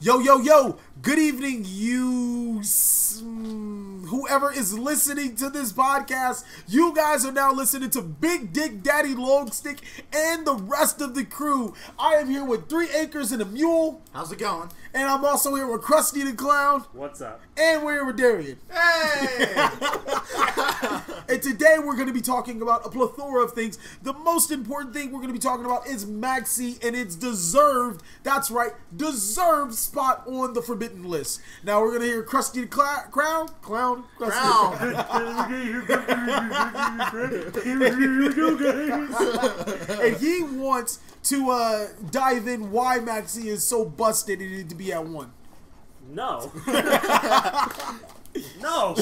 Yo, yo, yo, good evening, whoever is listening to this podcast. You guys are now listening to Big Dick Daddy Longstick and the rest of the crew. I am here with 3 acres and a mule. How's it going? And I'm also here with Krusty the Clown. What's up? And we're here with Darian. Hey! And today we're going to be talking about a plethora of things. The most important thing we're going to be talking about is Maxx and its deserved, that's right, deserved spot on the forbidden list. Now we're going to hear Krusty the Clown. And he wants to dive in why Maxx is so busted and needed to be at 1. No. No.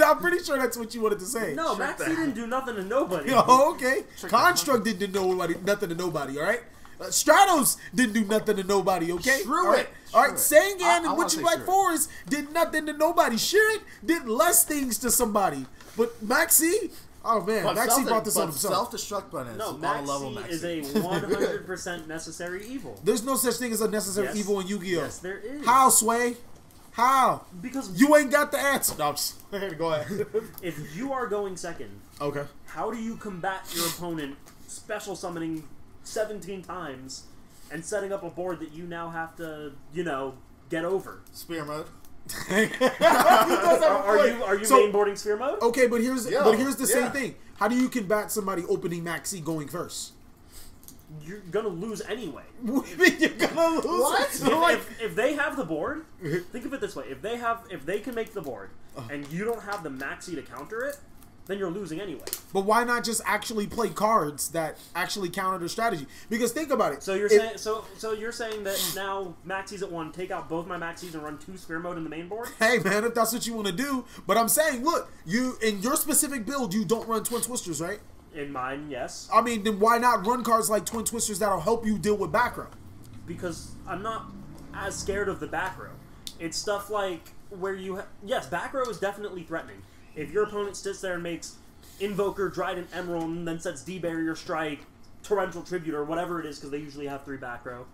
I'm pretty sure that's what you wanted to say. No, Maxx didn't do nothing to nobody. Oh, okay. Construct didn't do nothing to nobody, all right? Stratos didn't do nothing to nobody, okay? True it. All right, Sangan and Witch Black Forest did nothing to nobody. Shirit did less things to somebody. But Maxx, oh man, Maxx brought this on himself. Self-destruct button is No, on a level Maxx is a 100% necessary evil. There's no such thing as a necessary evil in Yu-Gi-Oh! Yes, there is. How, Sway? How? Because you ain't got the answer. No, go ahead. if you are going second, okay, how do you combat your opponent special summoning 17 times and setting up a board that you now have to, get over? Spear mode. Are you mainboarding spear mode? Okay, but here's the same thing. How do you combat somebody opening Maxx going first? You're gonna lose anyway. What do you mean you're gonna lose? What? If they have the board, think of it this way: if they can make the board, and you don't have the Maxx to counter it, then you're losing anyway. But why not just actually play cards that actually counter their strategy? Because think about it. So you're saying so you're saying that now Maxx at 1, take out both my Maxx and run 2 spear mode in the main board? Hey man, if that's what you want to do. But I'm saying, look, you in your specific build, you don't run Twin Twisters, right? In mine, yes. I mean, then why not run cards like Twin Twisters that'll help you deal with back row? Because I'm not as scared of the back row. It's stuff like where you yes, back row is definitely threatening. If your opponent sits there and makes Invoker, Trident, Emerald, and then sets D-Barrier Strike, Torrential Tribute, or whatever it is, because they usually have 3 back row,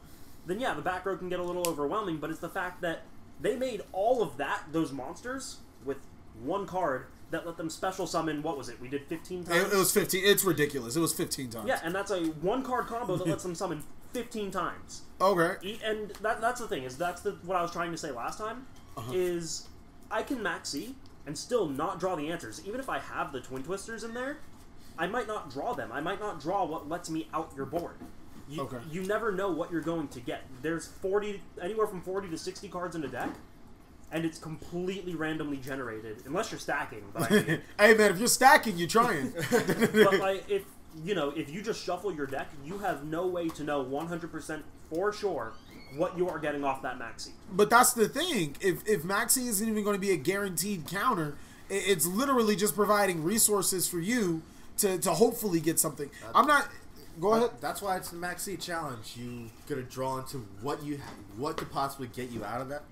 then yeah, the back row can get a little overwhelming, but it's the fact that they made all of those monsters, with 1 card that let them special summon, what was it? We did 15 times? It was 15. It's ridiculous. It was 15 times. Yeah, and that's a 1-card combo that lets them summon 15 times. Okay. And that's the thing, is what I was trying to say last time, is I can Maxx and still not draw the answers. Even if I have the Twin Twisters in there, I might not draw them. I might not draw what lets me out your board. You never know what you're going to get. There's anywhere from 40 to 60 cards in a deck, and it's completely randomly generated, unless you're stacking. But I mean, hey man, if you're stacking, you're trying. But like, if you just shuffle your deck, you have no way to know 100% for sure what you are getting off that Maxx. But that's the thing. If Maxx isn't even going to be a guaranteed counter, it's literally just providing resources for you to hopefully get something. Go ahead. That's why it's the Maxx challenge. You gotta draw into what could possibly get you out of that.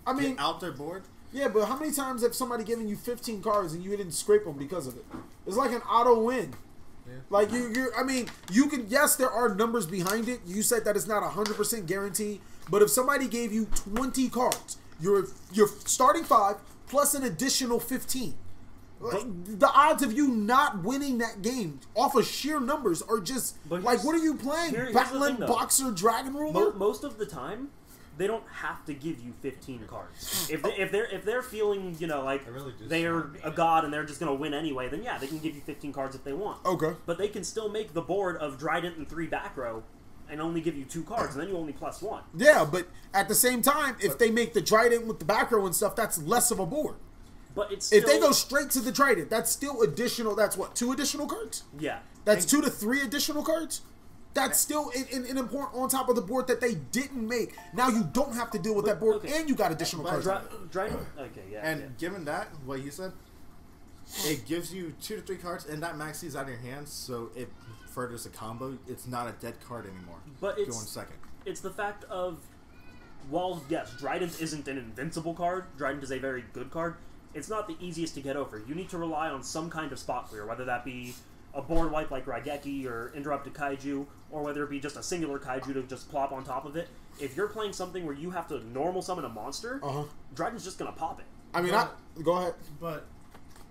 I mean, get out their board. Yeah, but how many times have somebody given you 15 cards and you didn't scrape them because of it? It's like an auto win. Yeah. Like I mean, you can. Yes, there are numbers behind it. You said that it's not 100% guaranteed. But if somebody gave you 20 cards, you're starting 5 plus an additional 15. The odds of you not winning that game off of sheer numbers are just like, what are you playing? Battling Boxer Dragon Ruler? Most of the time, they don't have to give you 15 cards. If they're feeling like they're a god and they're just gonna win anyway, then yeah, they can give you 15 cards if they want. Okay. But they can still make the board of Trident and 3 back row and only give you 2 cards, and then you only +1. Yeah, but at the same time, if they make the Trident with the back row and stuff, that's less of a board. But it's still, if they go straight to the Trident, that's still additional. That's what, 2 additional cards? Yeah. That's 2 to 3 additional cards? That's still an important on top of the board that they didn't make. Now you don't have to deal with that board, and you got additional cards. Okay, yeah. And given that, what you said, it gives you 2 to 3 cards, and that Maxx is out of your hands, so it furthers a combo. It's not a dead card anymore. But it's going second. It's the fact of, while yes, Trident isn't an invincible card. Trident is a very good card. It's not the easiest to get over. You need to rely on some kind of spot clear, whether that be a board wipe like Raigeki or Interrupted Kaiju, or whether it be just a singular Kaiju to just plop on top of it. if you're playing something where you have to normal summon a monster, Dryden's just gonna pop it. I mean, go ahead. But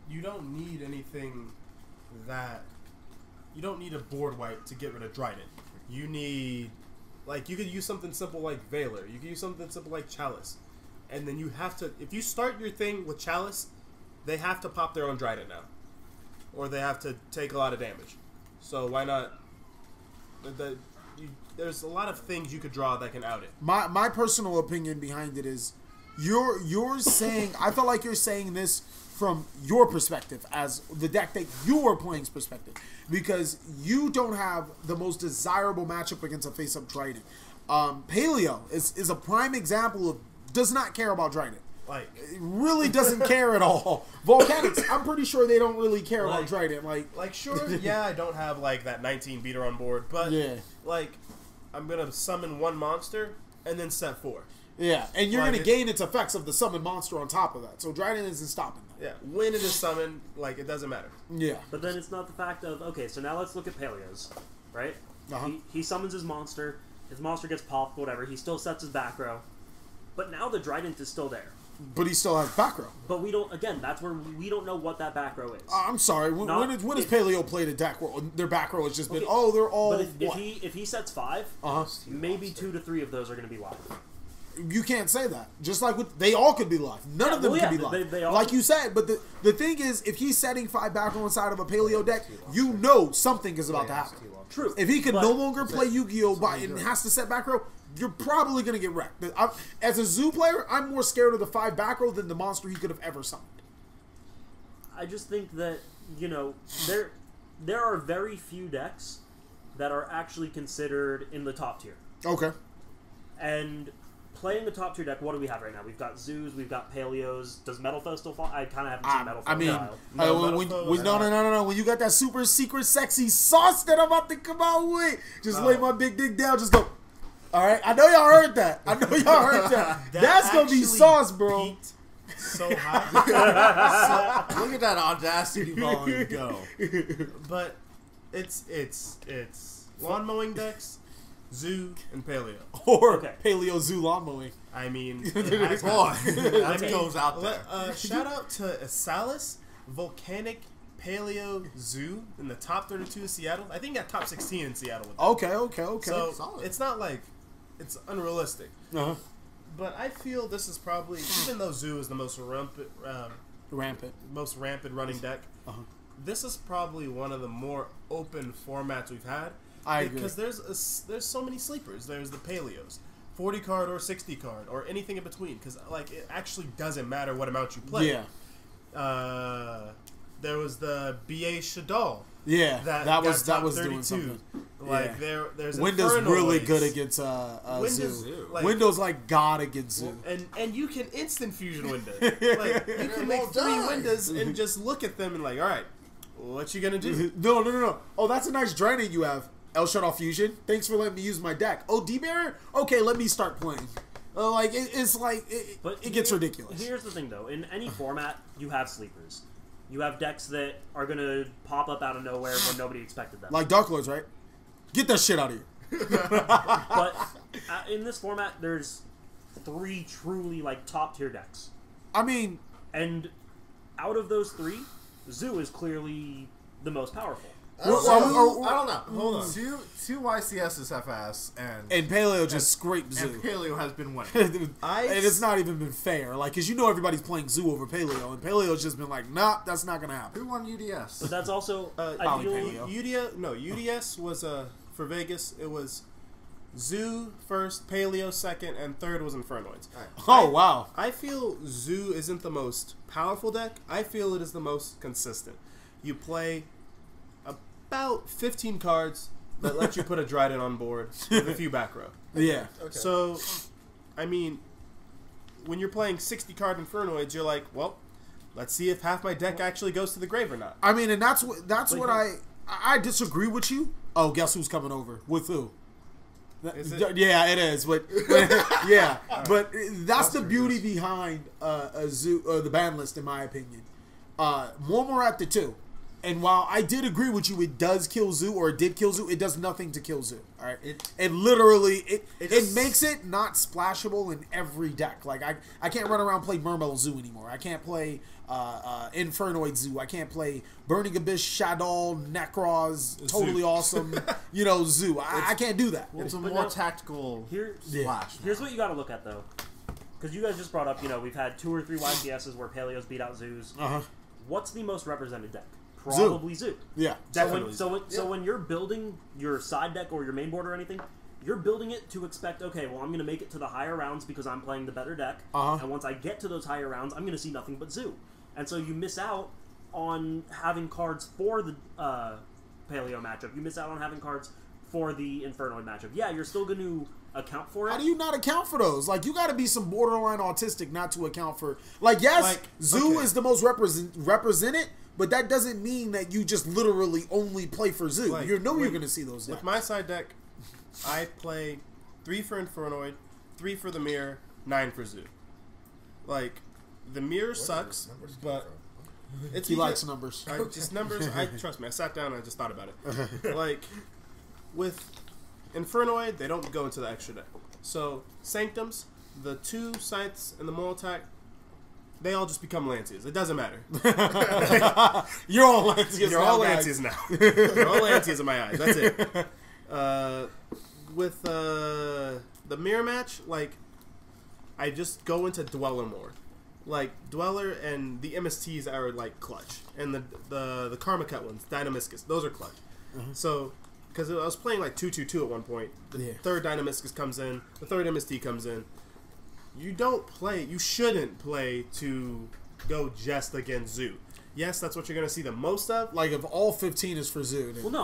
you don't need anything that... You don't need a board wipe to get rid of Dryden. You need... Like, you could use something simple like Veiler. You could use something simple like Chalice. And then you have to... If you start your thing with Chalice, they have to pop their own Dryden now. Or they have to take a lot of damage. So why not... There's a lot of things you could draw that can out it. My personal opinion behind it is... You're saying... I feel like you're saying this from your perspective as the deck that you are playing's perspective. Because you don't have the most desirable matchup against a face-up Dryden. Paleo is a prime example of does not care about Dryden. Like, it really doesn't care at all. Volcanics, I'm pretty sure they don't really care about Dryden. Like sure, yeah, I don't have like that 19 beater on board, but like, I'm gonna summon one monster and then set 4. Yeah, and you're gonna gain its effects of the summoned monster on top of that. So Dryden isn't stopping that. Yeah, when it is summoned, like, it doesn't matter. Yeah. But then it's not the fact of, okay, so now let's look at Paleo's, right? He summons his monster gets popped, whatever, he still sets his back row. But now the Dryden is still there. But he still has back row. But we don't, again, that's where we don't know what that back row is. I'm sorry, when has Paleo played a deck where their back row has just been, oh, they're all... But if he sets 5, maybe 2 to 3 of those are going to be live. You can't say that. Just like they all could be live. None of them could be live. They all like you said, but the thing is, if he's setting 5 back row inside of a Paleo deck, you know something is about to happen. True. If he can no longer play Yu-Gi-Oh! And has to set back row, you're probably going to get wrecked. As a Zoo player, I'm more scared of the 5 back row than the monster he could have ever summoned. I just think that, you know, there are very few decks that are actually considered in the top tier. Okay. And playing the top tier deck, what do we have right now? We've got Zoos, we've got Paleos. Does Metalfoe still fall? I kind of haven't seen Metalfoe in a while. No. When you got that super secret sexy sauce that I'm about to come out with, just lay my big dick down, just go. All right, I know y'all heard that. That's gonna be sauce, bro. So high. Look at that audacity ball and go. But it's lawn mowing decks, Zoo, and Paleo. Or Paleo Zoo lawn mowing. I mean, that goes out there. Shout out to Asalis, Volcanic, Paleo, Zoo in the top 32 of Seattle. I think got top 16 in Seattle. Okay. So solid. It's not like it's unrealistic. But I feel this is probably, even though Zoo is the most rampant running deck, this is probably one of the more open formats we've had. I agree. Because there's so many sleepers. There's the Paleos, 40 card or 60 card or anything in between. Because like it actually doesn't matter what amount you play. Yeah. There was the BA Shadal. Yeah, that was 32. Doing something. Like there's Windows Inferno really Waves. good against Zoo. Like, Windows like God against Zoo. And you can instant fusion window. Like you can make 3 windows and just look at them and like, all right, what you gonna do? No. Oh, that's a nice Dryden you have. El Shadow Fusion. Thanks for letting me use my deck. Oh, D-Barrier? Okay, let me start playing. Like it gets ridiculous. Here's the thing, though. In any format, you have sleepers. You have decks that are going to pop up out of nowhere when nobody expected them. Like Dark Lords, right? Get that shit out of here. But in this format, there's 3 truly, like, top-tier decks. I mean... And out of those 3, Zoo is clearly the most powerful. I don't know. Hold on. Two YCSs have ass, and Paleo just scraped Zoo. And Paleo has been winning. And it's not even been fair. Like, because you know everybody's playing Zoo over Paleo, and Paleo's just been like, nah, that's not going to happen. Who won UDS? But that's also... UDS was, for Vegas, it was Zoo first, Paleo second, and third was Infernoids. Right. Wow. I feel Zoo isn't the most powerful deck. I feel it is the most consistent. You play about 15 cards that let you put a Dryden on board with a few back row. Yeah. Okay. So, I mean, when you're playing 60 card Infernoids, you're like, well, let's see if half my deck actually goes to the grave or not. I mean, and that's what I disagree with you. Oh, guess who's coming over? With who? Is it? Yeah, it is. But yeah, but that's the beauty behind a Zoo, the ban list, in my opinion. More at the 2. And while I did agree with you, it does kill Zoo, or it did kill Zoo, it does nothing to kill Zoo. All right, it literally it makes it not splashable in every deck. Like I can't run around and play Murmel Zoo anymore. I can't play Infernoid Zoo. I can't play Burning Abyss, Shadow, Necros, totally awesome, Zoo. I can't do that. It's a more tactical splash. Here's what you got to look at though, because you guys just brought up, we've had 2 or 3 YCSs where Paleos beat out Zoos. What's the most represented deck? Probably Zoo. Yeah. So when you're building your side deck or your main board or anything, you're building it to expect, okay, well, I'm going to make it to the higher rounds because I'm playing the better deck. And once I get to those higher rounds, I'm going to see nothing but Zoo. And so you miss out on having cards for the Paleo matchup. You miss out on having cards for the Infernoid matchup. Yeah, you're still going to account for it. How do you not account for those? Like, you got to be some borderline autistic not to account for... Zoo is the most represented, but that doesn't mean that you just literally only play for Zoo. You're going to see those decks. With my side deck, I play 3 for Infernoid, 3 for the Mirror, 9 for Zoo. The Mirror sucks, but... He likes numbers. Numbers, trust me, I sat down and I just thought about it. With Infernoid, they don't go into the extra deck. So, Sanctums, the 2 Scythes, and the Molotac, they all just become Lancias. It doesn't matter. You're all Lancias. You're all Lancias now. You're all Lancias in my eyes. That's it. With the Mirror match, I just go into Dweller more. Dweller and the MSTs are clutch, and the Karma Cut ones, Dynamiscus, those are clutch. So, because I was playing 2-2-2 at one point, the third Dynamiscus comes in, the third MST comes in. You shouldn't play to go just against Zoo. Yes, that's what you're going to see the most of. If all 15 is for Zoo. Well, no,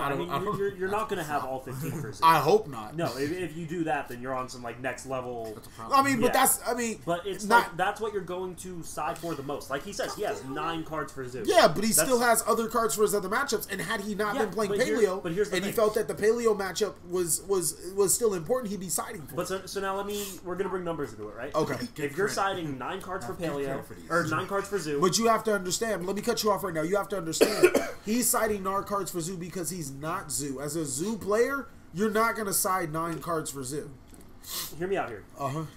you're not going to have all 15 for Zoo. I hope not. No, if you do that, then you're on some next level. But it's not. That's what you're going to side for the most. Like he says, he has 9 cards for Zoo. Yeah, but he still has other cards for his other matchups. And had he not been playing Paleo, he felt that the Paleo matchup was still important, he'd be siding for. But so now we're going to bring numbers into it, right? Okay. If you're siding 9 cards for Paleo or 9 cards for Zoo, but you have to understand. Let me cut you off right now. You have to understand. He's siding 9 cards for Zoo because he's not Zoo. As a Zoo player, you're not going to side 9 cards for Zoo. Hear me out here.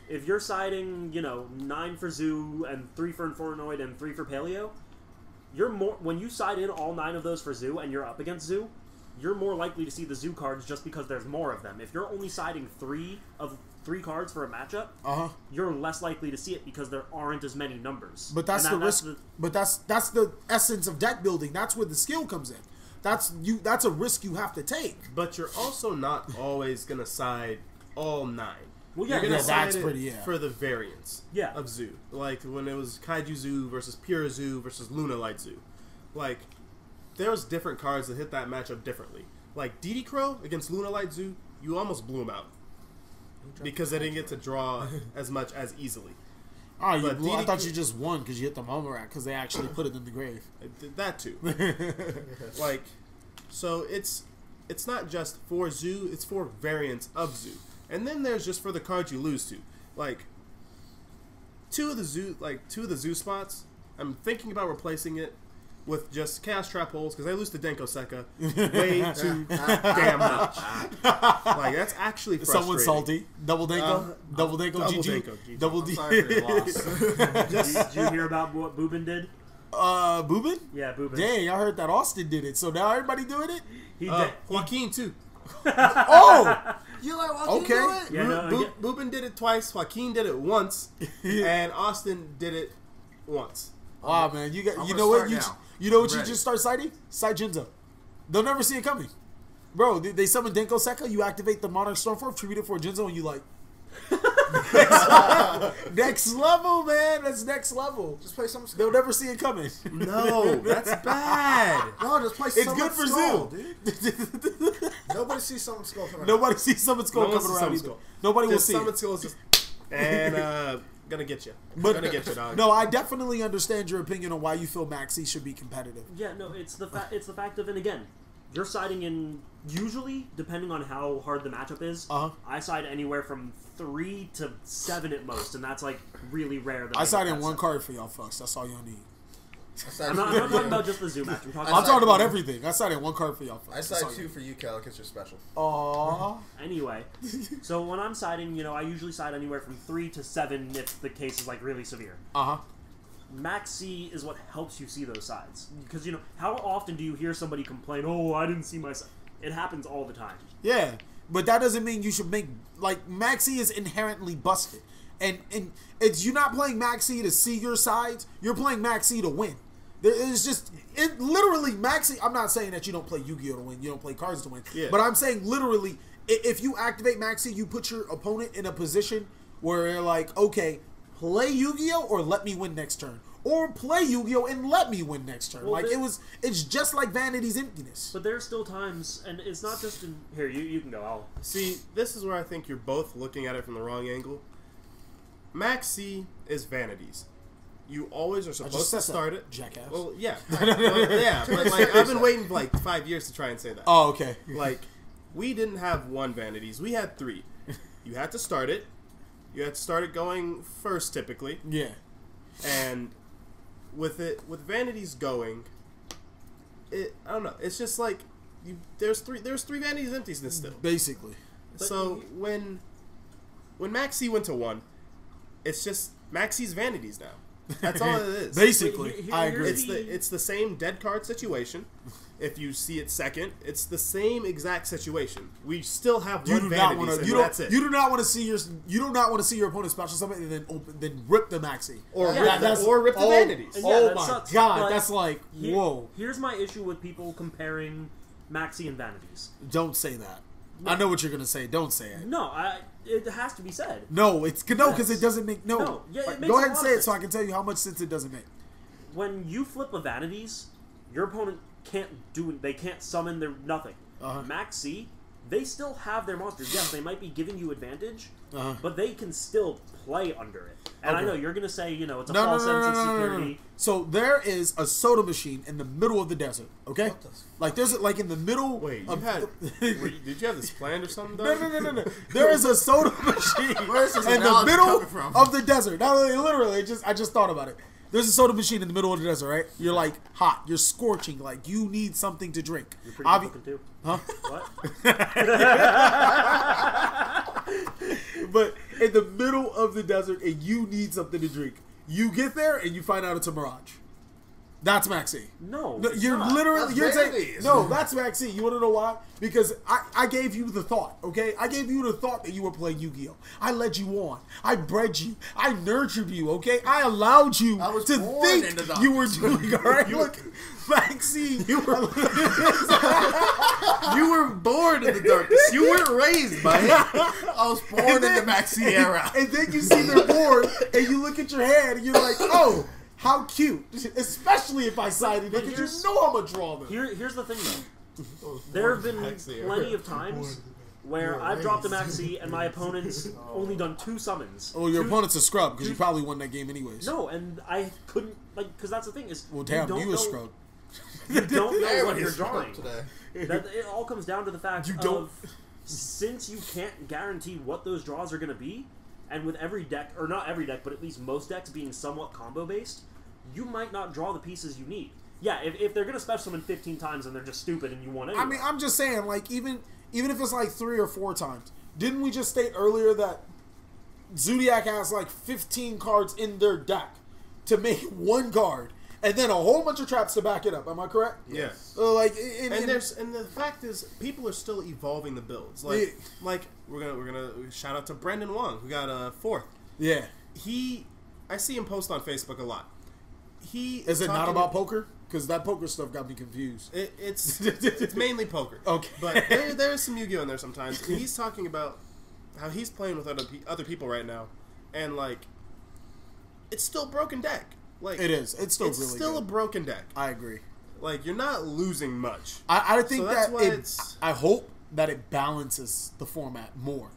If you're siding, 9 for Zoo and 3 for Infernoid and 3 for Paleo, when you side in all 9 of those for Zoo and you're up against Zoo, you're more likely to see the Zoo cards just because there's more of them. If you're only siding 3 cards for a matchup, you're less likely to see it because there aren't as many numbers. But that's the risk. But that's the essence of deck building. That's where the skill comes in. That's a risk you have to take. But you're also not always gonna side all 9. Well, yeah, you're gonna side that's pretty for the variants. Of Zoo, when it was Kaiju Zoo versus Pure Zoo versus Luna Light Zoo, there's different cards that hit that matchup differently. DD Crow against Luna Light Zoo, you almost blew him out. Because they didn't get to draw as much as easily. I thought you just won because you hit the Momorak because they actually put it in the grave. That too. So it's not just for Zoo, it's for variants of Zoo. And then there's just for the cards you lose to. 2 of the Zoo spots, I'm thinking about replacing it with just Chaos Trap Holes, because I lose to Denko Sekka way too damn much. That's actually frustrating. Someone salty. Double Denko? Double Denko GG? Double D. Sorry for your loss. Did you hear about what Boobin did? Boobin? Yeah, Boobin. Dang, I heard that Austin did it, so now everybody doing it? He did. Joaquin, too. Oh! You let Joaquin do it? Yeah, Boobin did it twice, Joaquin did it once, and Austin did it once. Wow, man, you know what you just start citing? Cite Jinzo. They'll never see it coming. Bro, they summon Denko Sekka, you activate the Monarch Stormforce, tribute it for Jinzo, and you next level, man. That's next level. Just play Summon Skull. They'll never see it coming. No, that's bad. No, just play It's Summon good for Skull, Zoo. dude. Nobody sees Summon Skull coming Nobody sees Summon Skull coming around either. Nobody will see it. Summon Skull is just... And, gonna get you. Gonna get you, dog. No, I definitely understand your opinion on why you feel Maxx should be competitive. Yeah, no, it's the fact of, and again, you're siding in, usually, depending on how hard the matchup is, I side anywhere from 3 to 7 at most, and that's really rare. That I side in 1 card for y'all fucks. That's all y'all need. I'm not talking about just the zoo match. I'm talking about everything. I sided one card for y'all. I side 2 for you, Cal, because you're special. Aww. Anyway, so when I'm siding, I usually side anywhere from 3 to 7 if the case is like really severe. Maxx C is what helps you see those sides. Because, how often do you hear somebody complain, oh, I didn't see my side? It happens all the time. Yeah, but that doesn't mean you should make, like, Maxx C is inherently busted. And it's, you're not playing Maxx C to see your sides, you're playing Maxx C to win. It's just, literally, Maxx C, I'm not saying that you don't play Yu-Gi-Oh to win, you don't play cards to win, but I'm saying literally, if you activate Maxx C, you put your opponent in a position where you're like, okay, play Yu-Gi-Oh or let me win next turn. Or play Yu-Gi-Oh and let me win next turn. Well, it's just like Vanity's Emptiness. But there's still times, and it's not just in, here, you can go, See, this is where I think you're both looking at it from the wrong angle. Maxx C is Vanities. You always are supposed to start it. Jackass. Well, yeah. But like, I've been waiting like 5 years to try and say that. Oh, okay. Like, we didn't have 1 Vanities. We had 3. You had to start it. You had to start it going first, typically. Yeah. And with Vanities going, I don't know. It's just like there's 3 Vanities empties in this still. Basically. So when Maxx C went to 1, it's just Maxx C's Vanities now. That's all it is. Basically, I agree. It's the same dead card situation. If you see it second, it's the same exact situation. We still have one Vanities, that's it. You do not want to see your opponent special summon and then rip the Maxx C or rip the Vanities. Oh my god, that's like whoa. Here's my issue with people comparing Maxx C and Vanities. Don't say that. No. I know what you're gonna say. Don't say it. No, it has to be said. No, because it doesn't make no. Yeah, it makes go ahead and say it so I can tell you how much sense it doesn't make. When you flip a Vanities, your opponent can't do it. They can't summon their nothing. Maxx C, they still have their monsters. Yes, they might be giving you advantage, but they can still play under it. And I know you're gonna say, it's a false sense of security. So there is a soda machine in the middle of the desert. Okay, like there's like in the middle. Wait, did you have this planned or something? No. There is a soda machine in the middle of the desert. Now, literally, I just thought about it. There's a soda machine in the middle of the desert, right? You're like hot. You're scorching. Like you need something to drink. You're pretty fucking too. Huh? What? But in the middle of the desert, and you need something to drink. You get there, and you find out it's a mirage. That's Maxx C. No, you're not. literally you're saying no. That's Maxx C. You want to know why? Because I gave you the thought. Okay, I gave you the thought that you were playing Yu-Gi-Oh. I led you on. I bred you. I nurtured you. Okay, I allowed you to think you were doing. All right, look, Maxx C. You were born in the darkness. You weren't raised by it. I was born in the Maxx C era. And then you see their board, and you look at your hand, and you're like, oh. How cute. Especially if I sided it, because you know I'm going to draw them. Here's the thing, though. There have been plenty of times where I've dropped a Maxx C and my opponent's only done 2 summons. Oh, your opponent's a scrub, because you probably won that game anyways. No, and I couldn't, because that's the thing, is well, damn, you a scrub. You don't know what you're drawing. It all comes down to the fact since you can't guarantee what those draws are going to be, and with every deck, or not every deck, but at least most decks being somewhat combo-based, you might not draw the pieces you need. Yeah, if they're going to special summon 15 times and they're just stupid and you want anyway. I mean, I'm just saying, like, even if it's like 3 or 4 times, didn't we just state earlier that Zodiac has like 15 cards in their deck to make 1 card, and then a whole bunch of traps to back it up? Am I correct? Yes. And the fact is, people are still evolving the builds. Like we're gonna shout out to Brendan Wong, who got a 4th. Yeah. I see him post on Facebook a lot. Is it not about poker? Because that poker stuff got me confused. It's mainly poker. Okay. But there's some Yu-Gi-Oh in there sometimes. And he's talking about how he's playing with other people right now, and like, it's still a broken deck. Like, it is. It's still really still good. A broken deck. I agree. Like, you're not losing much. I think so that's that I hope that it balances the format more,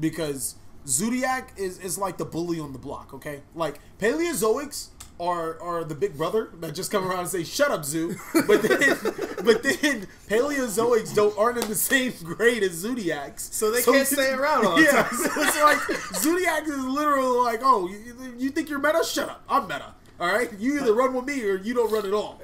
because Zodiac is like the bully on the block. Okay, like Paleozoics are the big brother that just come around and say, "Shut up, Zoo." But then Paleozoics aren't in the same grade as Zodiacs, so they can't stay around all the time. So it's like Zodiac is literally like, "Oh, you think you're meta? Shut up, I'm meta." All right, you either run with me or you don't run at all.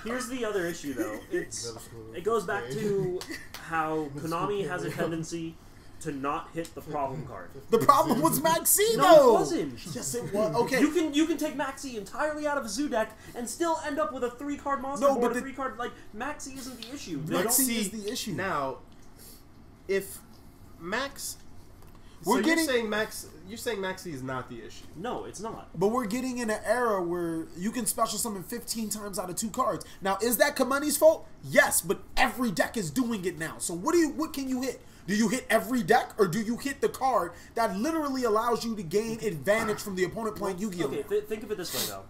Here's the other issue, though. It goes back to how Konami has a tendency to not hit the problem card. The problem was Maxi, No, it wasn't. Yes, it was. Okay. You can take Maxi entirely out of a zoo deck and still end up with a 3-card monster board. A 3-card like Maxi isn't the issue. Maxi is the issue. Now, if Maxx, you're saying Maxi is not the issue. No, it's not. But we're getting in an era where you can special summon 15 times out of 2 cards. Now, is that Kamani's fault? Yes, but every deck is doing it now. So what can you hit? Do you hit every deck, or do you hit the card that literally allows you to gain advantage from the opponent playing Yu-Gi-Oh? Okay, think of it this way, though.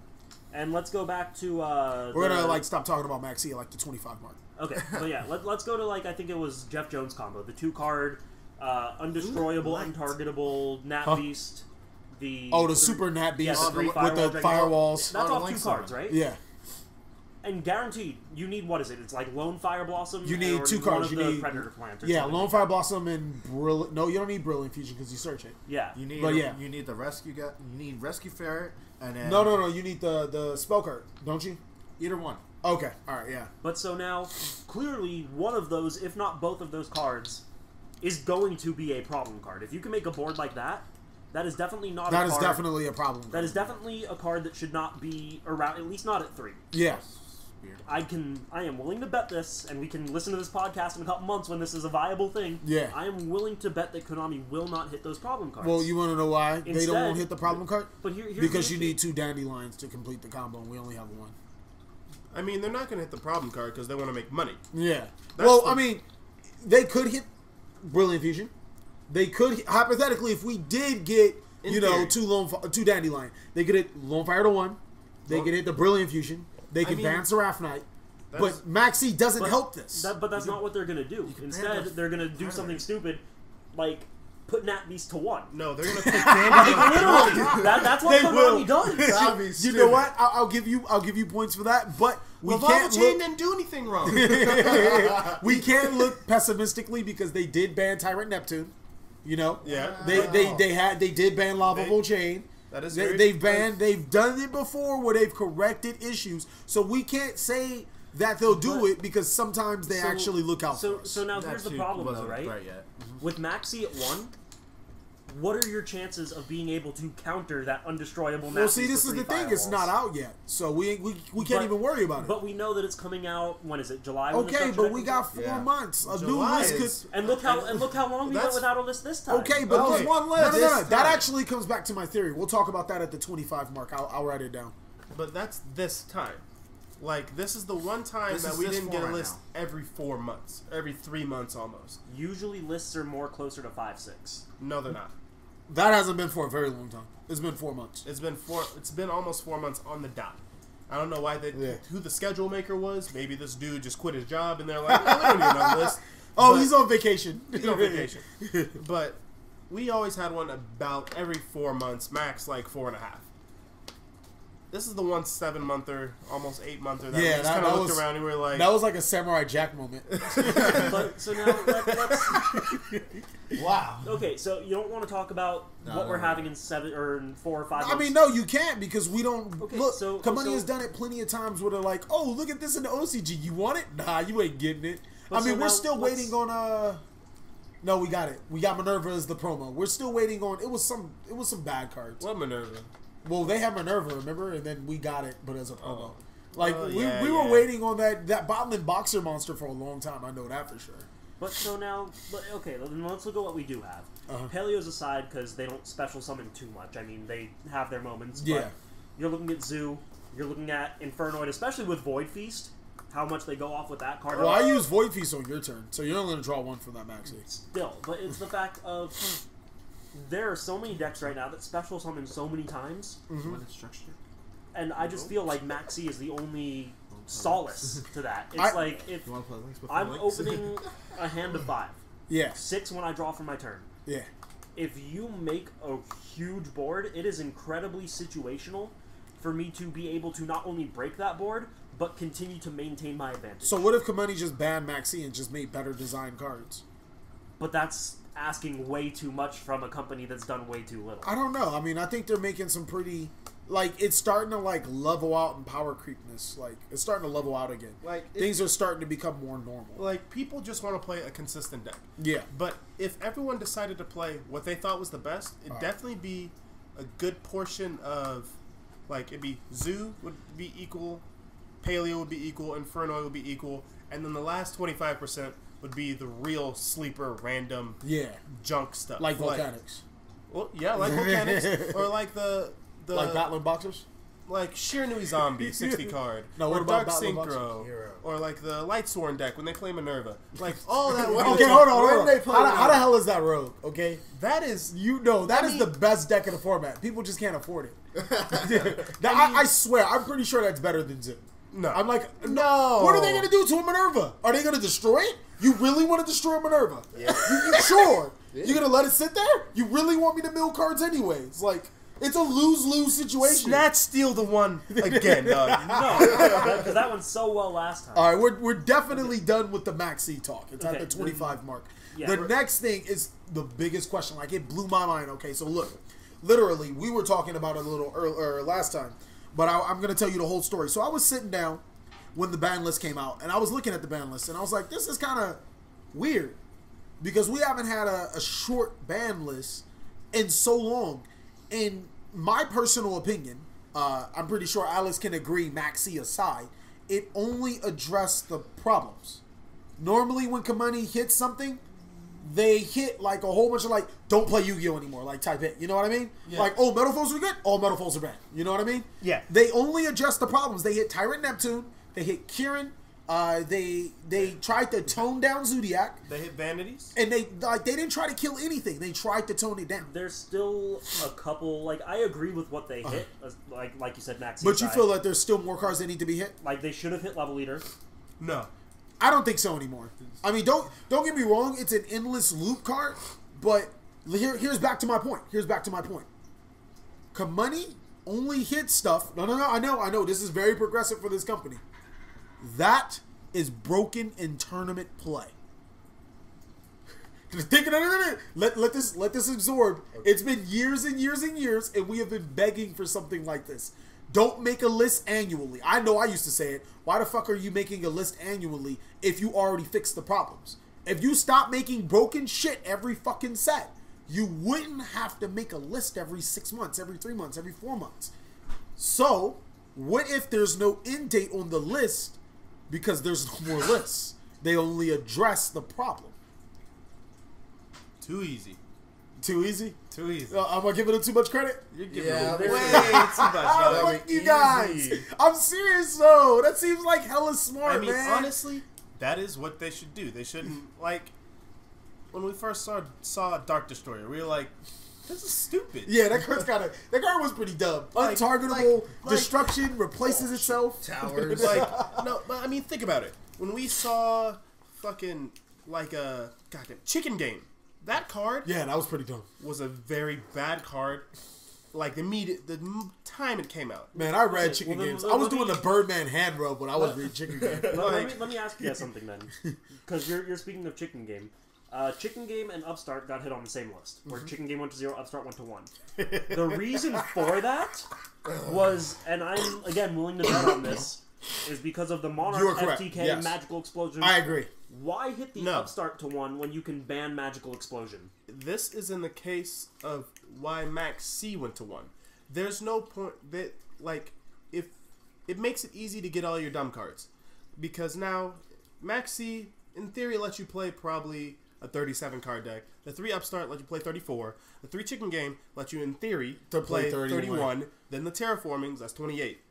And let's go back to... we're going to, stop talking about Maxi at, the 25 mark. Okay, but yeah, let's go to, I think it was Jeff Jones combo. The 2-card, undestroyable, untargetable, Nat Beast. The super Nat Beast with the firewalls. That's off 2 cards, right? Yeah. And guaranteed, you need, what is it? It's like Lone Fire Blossom. You need 2 cards. You need Predator Plant. Lone Fire Blossom and Brilliant. No, you don't need Brilliant Fusion because you search it. Yeah, you need. You need the rescue guy. You need Rescue Ferret, and then no. You need the spell card, don't you? Either one. Okay. All right. Yeah. But so now, clearly, one of those, if not both of those cards, is going to be a problem card. If you can make a board like that, that is definitely not. That is definitely a problem card. That is definitely a card that should not be around. At least not at 3. Yes. I am willing to bet this, and we can listen to this podcast in a couple months when this is a viable thing. Yeah. I am willing to bet that Konami will not hit those problem cards. Well, you want to know why Instead, they don't hit the problem card? But here's because you need 2 dandelions to complete the combo, and we only have 1. I mean, they're not going to hit the problem card because they want to make money. Yeah. I mean, they could hit Brilliant Fusion. They could, hypothetically, if we did get, two dandelion, they could hit Lone Fire to 1. They could hit the Brilliant Fusion. They can ban Seraph Knight. But Maxi doesn't help this. But that's not what they're going to do. Instead, they're going to do something stupid, like put Nat Beast to 1. No, they're going to put Dandelion. That's what Konami does. You know what? I'll give you points for that. But we can't Chain didn't do anything wrong. We can't look pessimistically because they did ban Tyrant Neptune. Yeah. They did ban Lavable Chain. That is they've done it before where they've corrected issues. So we can't say that they'll do it because sometimes they actually look out for us. So now here's the problem, though, right? With Maxi at 1, what are your chances of being able to counter that undestroyable Maxi? Well, see, this is the thing. It's not out yet, so we can't even worry about it. But we know that it's coming out. When is it? July. Okay, but we got 4 months. A new list could. And look how long we went without a list this time. Okay, but there's one list. No. That actually comes back to my theory. We'll talk about that at the 25 mark. I'll write it down. But that's this time. This is the one time that we didn't get a list every 4 months, every 3 months almost. Usually lists are more closer to 5-6. No, they're not. That hasn't been for a very long time. It's been 4 months. It's been almost 4 months on the dot. I don't know why who the schedule maker was. Maybe this dude just quit his job and they're like, we don't need another list. He's on vacation. He's on vacation. But we always had one about every 4 months, max 4.5. This is the one 7-monther, almost 8-monther that we just kind of looked around and we were like... That was like a Samurai Jack moment. So now let's... Wow. Okay, so you don't want to talk about what we're having in 7 or in 4 or 5 months? I mean, no, you can't because we don't... Okay, look, Kamani has done it plenty of times where they're like, oh, look at this in the OCG. You want it? Nah, you ain't getting it. We're still waiting on... No, we got it. We got Minerva as the promo. We're still waiting on... It was some bad cards. What Minerva? Well, they have Minerva, remember? And then we got it, but as a promo. We were waiting on that Botlin Boxer monster for a long time. I know that for sure. But so now, okay, then let's look at what we do have. Paleos aside, because they don't special summon too much. I mean, they have their moments. But you're looking at Zoo. You're looking at Infernoid, especially with Void Feast. How much they go off with that card. Well, I use Void Feast on your turn, so you're only going to draw 1 from that Maxi. Still, but it's the fact of... There are so many decks right now that special summon so many times. And I just feel like Maxi is the only solace to that. It's if I'm opening a hand of 5. 6 when I draw for my turn. If you make a huge board, it is incredibly situational for me to be able to not only break that board, but continue to maintain my advantage. So what if Kamani just banned Maxi and just made better design cards? But that's asking way too much from a company that's done way too little. I don't know. I mean, I think they're making some pretty, like, it's starting to like level out in power creepness. Like, it's starting to level out again. Like, things are starting to become more normal. Like, people just want to play a consistent deck. Yeah. But if everyone decided to play what they thought was the best, it'd definitely be a good portion of, like, it'd be Zoo would be equal, Paleo would be equal, Inferno would be equal, and then the last 25% would be the real sleeper, random, junk stuff. Like Volcanics. Well, yeah, like Volcanics. Or like the like Battling Boxers? Like Shiranui Zombie, 60 card. No, or what about Dark Battling Synchro. Hero. Or like the Lightsworn deck when they play Minerva. Like, all that. Okay, hold on. When they play How the hell is that rogue? Okay? That is... That is the best deck in the format. People just can't afford it. I swear, I'm pretty sure that's better than Zoo. No. I'm like, no. What are they going to do to a Minerva? Are they going to destroy it? You really want to destroy a Minerva? Yeah. You sure? Yeah. You're going to let it sit there? You really want me to mill cards anyways? Like, it's a lose-lose situation. Snatch Steal the one again, dog. No, because that went so well last time. All right, we're definitely done with the Maxx talk. It's at the 25 mark. Yeah, the next thing is the biggest question. Like, it blew my mind. Okay, so look. Literally, we were talking about it a little earlier last time. But I'm going to tell you the whole story. So I was sitting down when the ban list came out, and I was looking at the ban list, and I was like, this is kind of weird. Because we haven't had a short ban list in so long. In my personal opinion, I'm pretty sure Alex can agree, Maxx aside, it only addressed the problems. Normally when Kamani hits something, they hit like a whole bunch of like, don't play Yu-Gi-Oh anymore, like type hit. You know what I mean? Yeah. Like, oh, Metal Foes are good? All Metal Foes are bad. You know what I mean? Yeah. They only address the problems. They hit Tyrant Neptune. They hit Kieran. They tried to tone down Zodiac. They hit Vanities. And they didn't try to kill anything. They tried to tone it down. There's still a couple, like, I agree with what they hit, like you said, Maxx. But you feel like there's still more cards that need to be hit? Like, they should have hit Level Eater. No. I don't think so anymore. I mean, don't get me wrong. It's an endless loop card, but here's back to my point. Kamani only hits stuff. No. I know. This is very progressive for this company. That is broken in tournament play. Let this absorb. It's been years and years and years, and we have been begging for something like this. Don't make a list annually. I know I used to say it. Why the fuck are you making a list annually if you already fixed the problems? If you stop making broken shit every fucking set, you wouldn't have to make a list every 6 months, every 3 months, every 4 months. So, what if there's no end date on the list because there's no more lists? They only address the problem. Too easy. Too easy? Too easy. I'm gonna give it too much credit? You're giving Yeah, it way too much. I like you guys. I'm serious though. That seems like hella smart, I mean, man. honestly, that is what they should do. They shouldn't, like, when we first saw Dark Destroyer, we were like, this is stupid. Yeah, that card was pretty dumb. Like, Untargetable, destruction replaces itself. Towers. Like, no, but I mean, think about it. When we saw fucking, like, a goddamn Chicken Game, that card Yeah, that was pretty dumb. was a very bad card. Like, the time it came out. Man, I read Chicken well, Games. then, I was let doing me- the Birdman hand rub when I was reading Chicken Game. Let me ask you guys something then, because you're speaking of Chicken Game. Chicken Game and Upstart got hit on the same list, where Chicken Game went to 0, Upstart went to 1. The reason for that was, and I'm again willing to bet on this, is because of the Monarch You are correct. FTK Yes. Magical Explosion. I agree. Why hit the No. Upstart to 1 when you can ban Magical Explosion? This is in the case of why Maxx went to 1. There's no point that, like, if it makes it easy to get all your dumb cards, because now Maxx in theory lets you play probably a 37 card deck. The 3 Upstart let you play 34. The 3 Chicken Game let you in theory To play play 31. 31. Then the Terraformings, that's 28.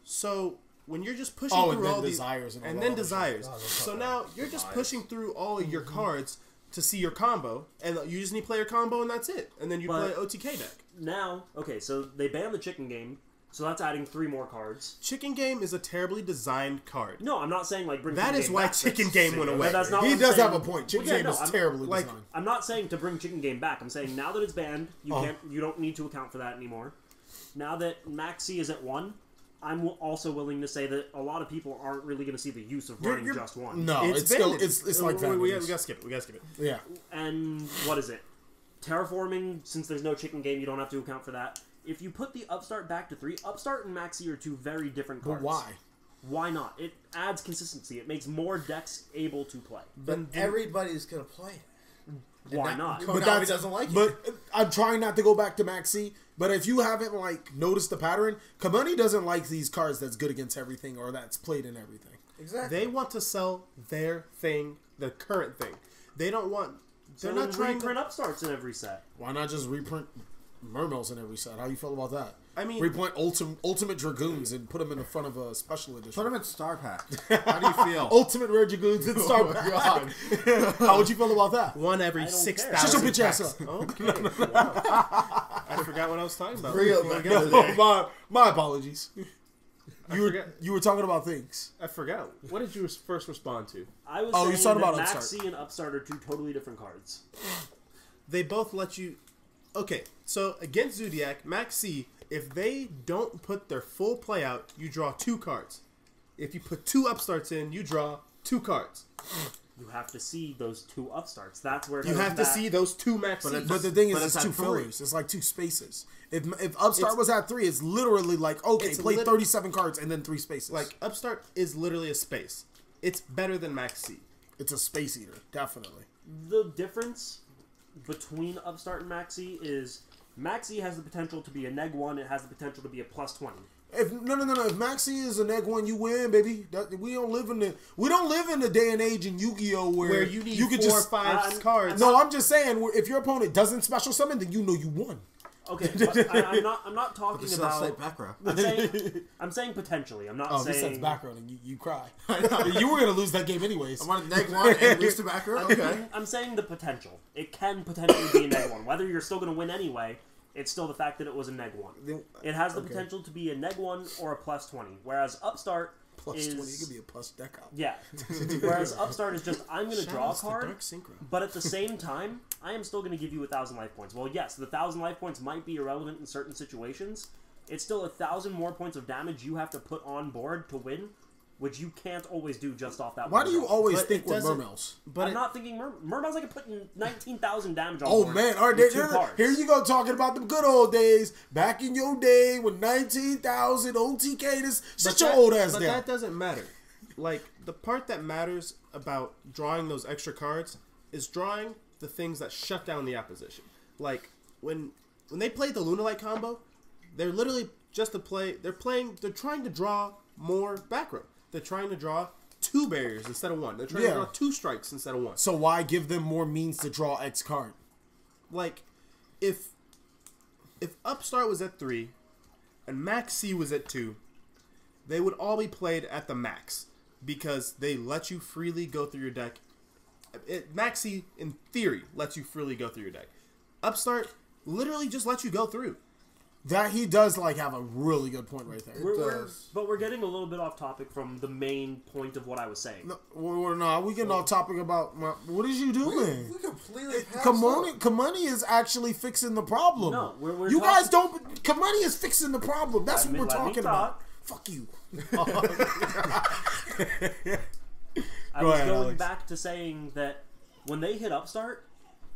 So when you're just pushing Oh, and through then all these Desires and all and that then other Desires, shit. so now you're just Demise. pushing through all of your cards to see your combo, and you just need to play your combo, and that's it. And then you But- play OTK deck. Now, okay, so they banned the Chicken Game, so that's adding 3 more cards. Chicken Game is a terribly designed card. No, I'm not saying like bring That Chicken is Game why back. Chicken That's- Game went away. That's not He what I'm does saying. have a point. Chicken Well, yeah, Game no, is terribly like- designed. I'm not saying to bring Chicken Game back. I'm saying now that it's banned, you Oh. can't. You don't need to account for that anymore. Now that Maxx is at 1, I'm also willing to say that a lot of people aren't really going to see the use of running just one. No, it's still it's like that. We gotta skip it. We gotta skip it. Yeah. And what is it? Terraforming, since there's no chicken game, you don't have to account for that. If you put the Upstart back to 3, Upstart and Maxi are 2 very different cards. But why? Why not? It adds consistency. It makes more decks able to play. But everybody's gonna play it. Why not? Konami doesn't like it. But I'm trying not to go back to Maxi. But if you haven't like noticed the pattern, Konami doesn't like these cards that's good against everything or that's played in everything. Exactly. They want to sell their thing, the current thing. They don't want. They're So not trying reprint to Upstarts in every set. Why not just reprint Mermails in every set? How you feel about that? I mean, reprint Ultimate Dragoons and put them in the front of a special edition. Put them in Star Pack. How do you feel? Ultimate Rare Dragoons and Star Oh, Pack. God. How would you feel about that? one every I don't 6,000. Shut your bitch ass up. Okay. Wow. I forgot what I was talking about. Real No, my apologies. forgot. You were talking about things. I forgot. What did you first respond to? I was Oh, you're saying talking that about Maxi and Upstart are 2 totally different cards. They both let you. Okay, so against Zodiac, Maxi, if they don't put their full play out, you draw 2 cards. If you put 2 Upstarts in, you draw 2 cards. You have to see those 2 Upstarts. That's where it You goes have to back. see those 2 Maxi. But the thing is, But it's it's 2 at 3. fillers. It's like 2 spaces. If Upstart It's- was at 3, it's literally like, okay, It's play lit- 37 cards and then 3 spaces. Like, Upstart is literally a space. It's better than Maxi. it's a space eater, definitely. The difference between Upstart and Maxi is Maxi has the potential to be a neg 1. It has the potential to be a plus 20. If no. If Maxi is a neg 1, you win, baby. We don't live in the day and age in Yu-Gi-Oh where you need could 4 or just 5 cards. No, I'm just saying, if your opponent doesn't special summon, then you know you won. Okay, but I'm not talking Still about. say back row. I'm saying potentially. I'm not Oh, this saying. sets background and you cry. You were gonna lose that game anyways. I want to neg 1 and lose to back row? Okay. I'm saying the potential. It can potentially be a neg 1. Whether you're still going to win anyway, it's still the fact that it was a neg 1. It has the potential to be a neg 1 or a plus 20. Whereas Upstart Plus is 20, it could be a plus deck out. yeah. Whereas Upstart is just I'm going to draw a Shouts to card, Dark Synchro. but at the same time, I am still going to give you 1,000 life points. Well, yes, the 1,000 life points might be irrelevant in certain situations. It's still 1,000 more points of damage you have to put on board to win, which you can't always do just off that. Why one do you draw. always But think it with doesn't- Mermails? But I'm not thinking Mermails. I can put 19,000 damage on Oh board. man, all right, with 2 cards. here you go talking about the good old days. Back in your day with 19,000 OTK, sit your old ass But down. that doesn't matter. Like, the part that matters about drawing those extra cards is drawing the things that shut down the opposition. Like, when they play the Lunalight combo, they're literally just to play. They're trying to draw more back row. They're trying to draw 2 barriers instead of 1. They're trying to draw 2 strikes instead of 1. So why give them more means to draw X card? Like, if Upstart was at 3 and Maxi was at 2, they would all be played at the max because they let you freely go through your deck. Maxi, in theory, lets you freely go through your deck. Upstart literally just lets you go through. That he does like have a really good point right there. But we're getting a little bit off topic from the main point of what I was saying. No, we getting off topic about what is you doing? We completely passed Kamani is actually fixing the problem. No, we're you talking- guys don't. Kamani is fixing the problem. That's what we're Let me talking talk. about. Fuck you. I Go was ahead, going Alex. back to saying that when they hit Upstart,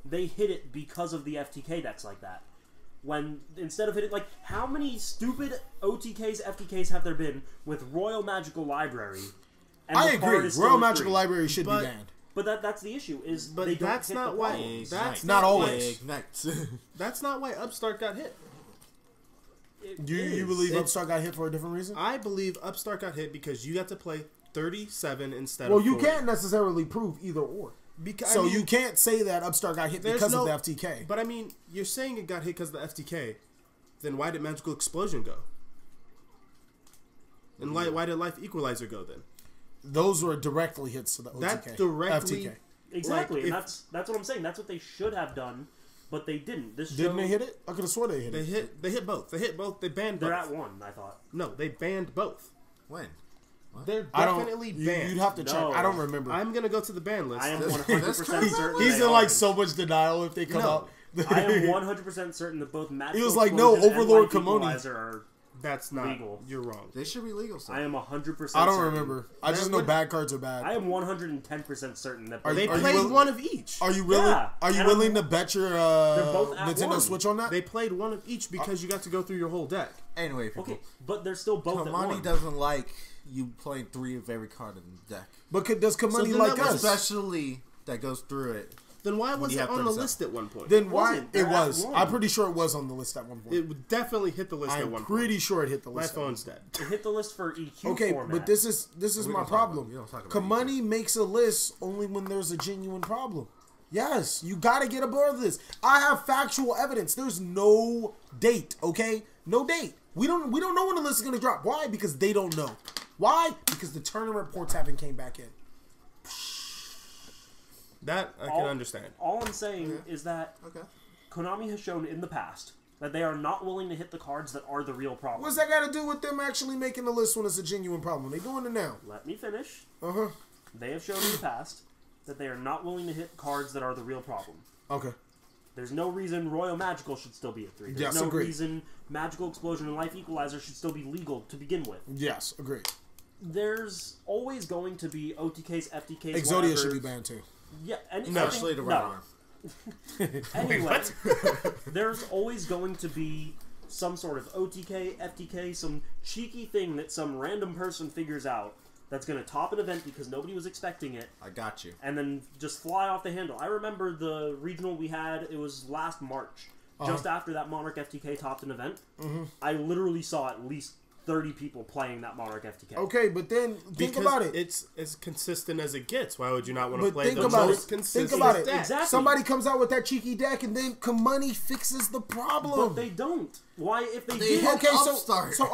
they hit it because of the FTK decks like that. When instead of hitting, like, how many stupid OTKs, FTKs have there been with Royal Magical Library? And I the card agree. is still Royal a Magical 3? Library should But- be banned. But that's the issue. Is But they don't that's hit not the why- problems. that's Not always. Ignite. That's not why Upstart got hit. It You is. believe It's- Upstart got hit for a different reason? I believe Upstart got hit because you got to play 37 instead Well, of you 40. can't necessarily prove either or. Because, So you can't say that Upstart got hit there's because no- of the FTK. But I mean, you're saying it got hit because of the FTK. Then why did Magical Explosion go? And why did Life Equalizer go then? Those were directly hits to the OTK. That's directly- FTK. Exactly, Like, and if- that's what I'm saying. That's what they should have done, but they didn't. This Didn't show, they hit it? I could have swore they hit They it. hit both. They hit both. They banned both. They're at 1, I thought. No, they banned both. When? They're I don't. definitely banned. You'd have to check. No. I don't remember. I'm gonna go to the ban list. I am This- 100% this certain. He's they in like are. so much denial if they come No. out. I am 100% certain that both Magical He was like, no, Explosion and Overlord Life Kamoni. Equalizer are That's not legal. You're wrong. They should be legal. So. I am 100%. I don't certain. remember. I just know bad cards are bad. I am 110% certain that They Are you played willing- one of each. Are you really? Yeah. Are you And willing to bet your both at Nintendo one. Switch on that? They played one of each because you got to go through your whole deck. Anyway, people. Okay, but they're still both at Kamani one. doesn't like you playing 3 of every card in the deck. But does Kamani then like that was us? Especially that goes through it. Then why was you it have on the 37. list at one point? Then why? wasn't. It They're at was. one. I'm pretty sure it was on the list at one point. It definitely hit the list at I'm one pretty point. sure it hit the My list. phone's dead. It hit the list for EQ Okay, format. but this is We my don't talk problem. about- we don't talk about Kamani makes a list only when there's a genuine problem. Yes, you got to get aboard this. I have factual evidence. There's no date. Okay, no date. We don't know when the list is gonna drop. Why? Because they don't know. Why? Because the tournament reports haven't came back in. That I can understand. All I'm saying is that Okay. Konami has shown in the past that they are not willing to hit the cards that are the real problem. What's that got to do with them actually making the list when it's a genuine problem? They doing it now. Let me finish. Uh-huh. They have shown in the past that they are not willing to hit cards that are the real problem. Okay. There's no reason Royal Magical should still be at 3. There's Yes, no agreed. reason Magical Explosion and Life Equalizer should still be legal to begin with. Yes, agreed. There's always going to be OTKs, FTKs, Exodia whatever. should be banned too. Yeah, Especially the right arm. Anyway, there's always going to be some sort of OTK, FTK, some cheeky thing that some random person figures out that's going to top an event because nobody was expecting it, I got you. and then just fly off the handle. I remember the regional we had, it was last March. Just after that Monarch FTK topped an event, I literally saw at least 30 people playing that Monarch FTK. Okay, but then think Because about it. it's as consistent as it gets. Why would you not want to But play think the about most it. consistent Think about it. deck? Exactly. Somebody comes out with that cheeky deck, and then Kamani fixes the problem. But they don't. Why, if they They did... had Okay, Upstart. so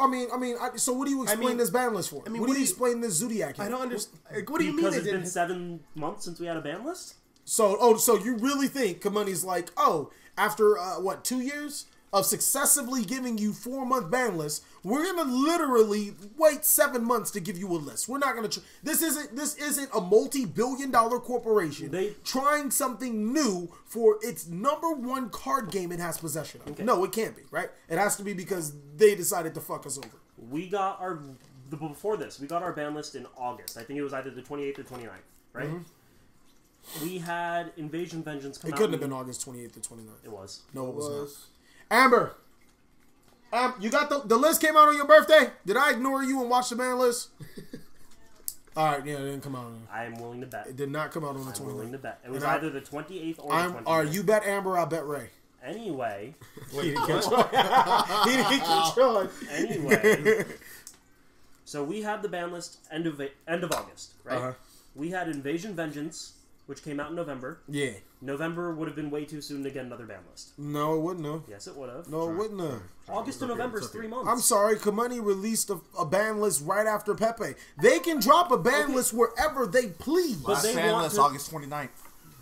so what do you explain mean- this ban list for? I mean, what do you explain this Zodiac? I here? don't understand. What do you mean Because it it's been didn't? 7 months since we had a ban list? So you really think Kamani's like, oh, after 2 years of successively giving you 4-month ban lists, we're gonna literally wait 7 months to give you a list. We're not gonna. This isn't a multi-billion-dollar corporation trying something new for its #1 card game it has possession of. Okay. No, it can't be, right? It has to be because they decided to fuck us over. We got our... Before this, we got our ban list in August. I think it was either the 28th or 29th, right? We had Invasion Vengeance come It out. couldn't have been August 28th or 29th. It was. No, it was not. Amber, you got the list came out on your birthday? Did I ignore you and watch the ban list? All right, yeah, it didn't come out on. I am willing to bet. It did not come out on the I'm willing 29th. to bet. It was And I- either the 28th or the 29th. All right, you bet Amber, I'll bet Ray. Anyway. He didn't catch on. He didn't catch on. Anyway. So we had the ban list end of August, right? Uh-huh. We had Invasion Vengeance, which came out in November. Yeah. November would have been way too soon to get another ban list. No, it wouldn't have. Yes, it would have. No, it wouldn't have. August to November is 3 months. I'm sorry, Kamani released a ban list right after Pepe. They can drop a ban list wherever they please. But they ban want list to- August 29th.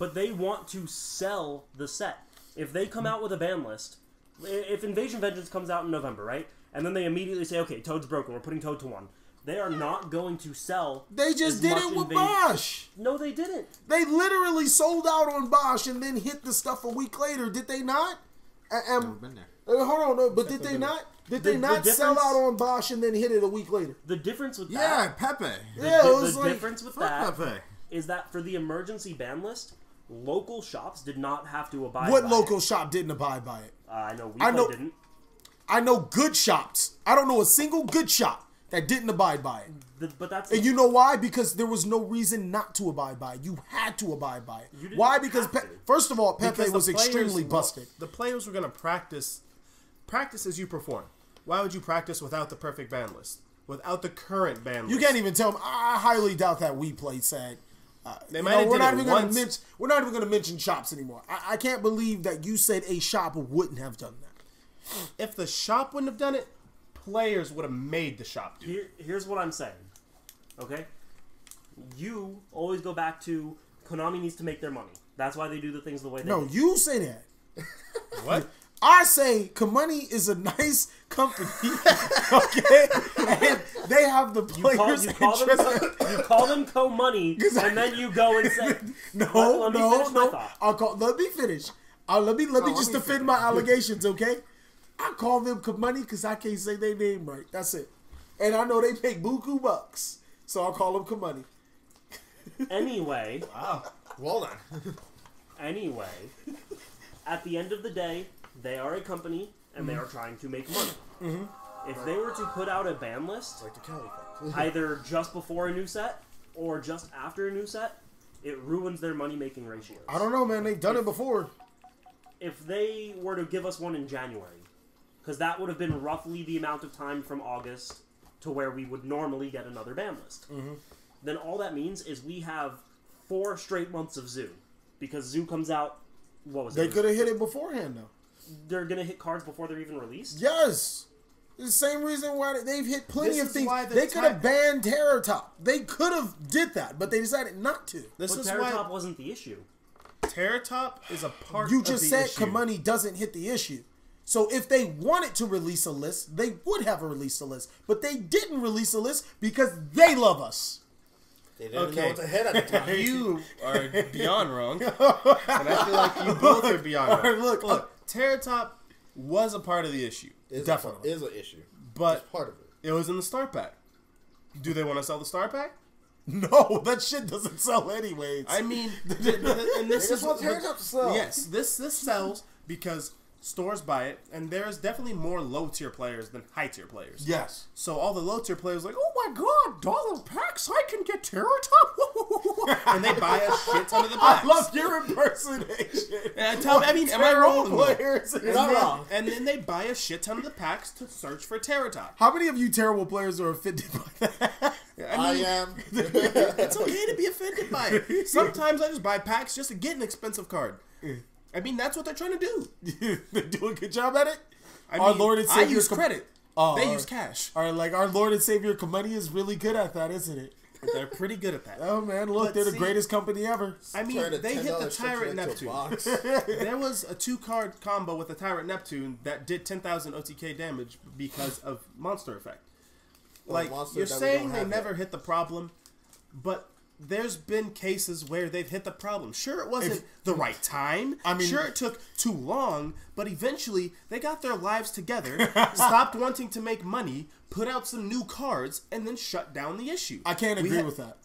But they want to sell the set. If they come out with a ban list, if Invasion Vengeance comes out in November, right? And then they immediately say, okay, Toad's broken, we're putting Toad to 1. They are not going to sell. They just as did much it with Invasion- Bosch. No, they didn't. They literally sold out on Bosch and then hit the stuff a week later. Did they not? Never been there. Hold on, no, but did they not? Did they The not sell difference- out on Bosch and then hit it a week later? The difference with Yeah, that... Pepe. Yeah, it was the like difference with Fuck that Pepe. is that for the emergency ban list, local shops did not have to abide what by local it. shop didn't abide by it? I know I know- didn't. I know good shops. I don't know a single good shop that didn't abide by it. But that's... And you know why? Because there was no reason not to abide by it. You had to abide by it. didn't Why? Because have to. first of all, Pepe Because the was players- extremely well, busted. The players were going to practice as you perform. Why would you practice without the perfect ban list? Without the current ban list? You can't even tell me. I highly doubt that we played sad. They might have we're did not it even going to once. mention. We're not even going to mention shops anymore. I can't believe that you said a shop wouldn't have done that. If the shop wouldn't have done it, players would have made the shop do it. Here's what I'm saying. Okay? You always go back to Konami needs to make their money. That's why they do the things the way they No, do. you say that. What? I say Kamani is a nice company, okay? And they have the players' You call them co-money, and then you go and say, let me finish my thought. Let me finish. Let me just defend my allegations, okay? I call them Kamani because I can't say their name right. That's it. And I know they pay buku bucks, so I'll call them Kamani. Anyway. Wow. Well done. Anyway, at the end of the day, they are a company and they are trying to make money. If they were to put out a ban list, Like TheCaliEffect. either just before a new set or just after a new set, it ruins their money-making ratios. I don't know, man. They've done it before. If they were to give us one in January, because that would have been roughly the amount of time from August to where we would normally get another ban list, then all that means is we have 4 straight months of Zoo. Because Zoo comes out, what was it? They could have hit it beforehand, though. They're going to hit cards before they're even released? Yes. The same reason why they've hit plenty This of is things. why the They could have banned Terror Top. They could have did that, but they decided not to. This But is Terror why Top wasn't the issue. Terror Top is a part You of just the said issue. Kamani doesn't hit the issue. So if they wanted to release a list, they would have released a list. But they didn't release a list because they love us. They didn't know Okay. what to hit at the time. You are beyond wrong, and I feel like you both are beyond wrong. Alright, look. Terror Top was a part of the issue, Definitely. Is an issue. but It's part of it. it was in the Star Pack. Do they want to sell the Star Pack? No, that shit doesn't sell anyways. I mean, and this They is just want Terror Top to sell. Yes, this sells because stores buy it, and there's definitely more low tier players than high tier players. yes. So all the low tier players are like, oh my god, dollar packs, I can get Terror Top, and they buy a shit ton of the packs. I love your impersonation. And I mean, am I wrong? Players. You're not wrong. And then they buy a shit ton of the packs to search for Terror Top. How many of you terrible players are offended by that? I am. It's okay to be offended by it. Sometimes I just buy packs just to get an expensive card. I mean, that's what they're trying to do. They're doing a good job at it. I Our mean, Lord and I Savior use credit. Oh, They all use right. cash. All right, like our Lord and Savior Kamani is really good at that, isn't it? They're pretty good at that. Oh man, look, But they're the see- greatest company ever. I mean, Turn a they hit the $10 Tyrant into a Neptune. box. There was a 2-card combo with the Tyrant Neptune that did 10,000 OTK damage because of Monster Effect. Well, Like, Monster you're that we saying don't they have never yet. hit the problem, but there's been cases where they've hit the problem. Sure, it wasn't the right time. I mean- sure, it took too long, but eventually they got their lives together, stopped wanting to make money, put out some new cards, and then shut down the issue. I can't We agree ha- with that.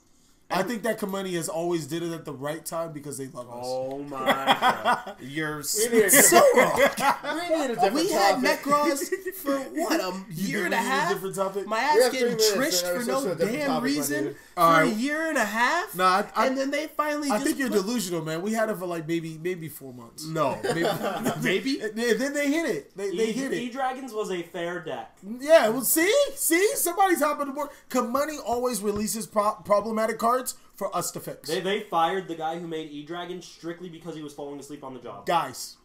I think that Kamani has always did it at the right time because they love us. Oh my god. You're need a so wrong. We need a different We had topic. Necros for what, a year and a we need a half? different topic? My We ass have 3 getting minutes, trished and for we're no supposed to do a different damn topic, my reason dude. for a Alright. year and a half? Nah, and then they finally I just think you're put- delusional, man. We had it for like maybe 4 months. No. Maybe? And then they hit it. They hit it. E-Dragons was a fair deck. Yeah, well, see, somebody's hopping the board. Kamani always releases problematic cards for us to fix. They fired the guy who made E-Dragon strictly because he was falling asleep on the job. Guys,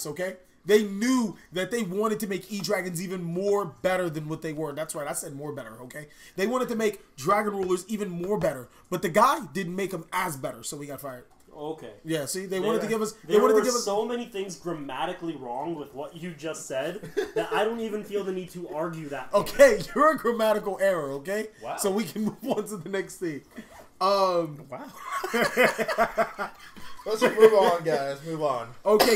okay? They knew that they wanted to make E-Dragons even more better than what they were. That's right, I said more better, okay? They wanted to make Dragon Rulers even more better, but the guy didn't make them as better, so we got fired. Okay. Yeah, see, they wanted to give us. They There wanted were to give us. so many things grammatically wrong with what you just said that I don't even feel the need to argue that. Okay, you're a grammatical error, okay? Wow. So we can move on to the next thing. Wow. Let's move on, guys. Move on. Okay,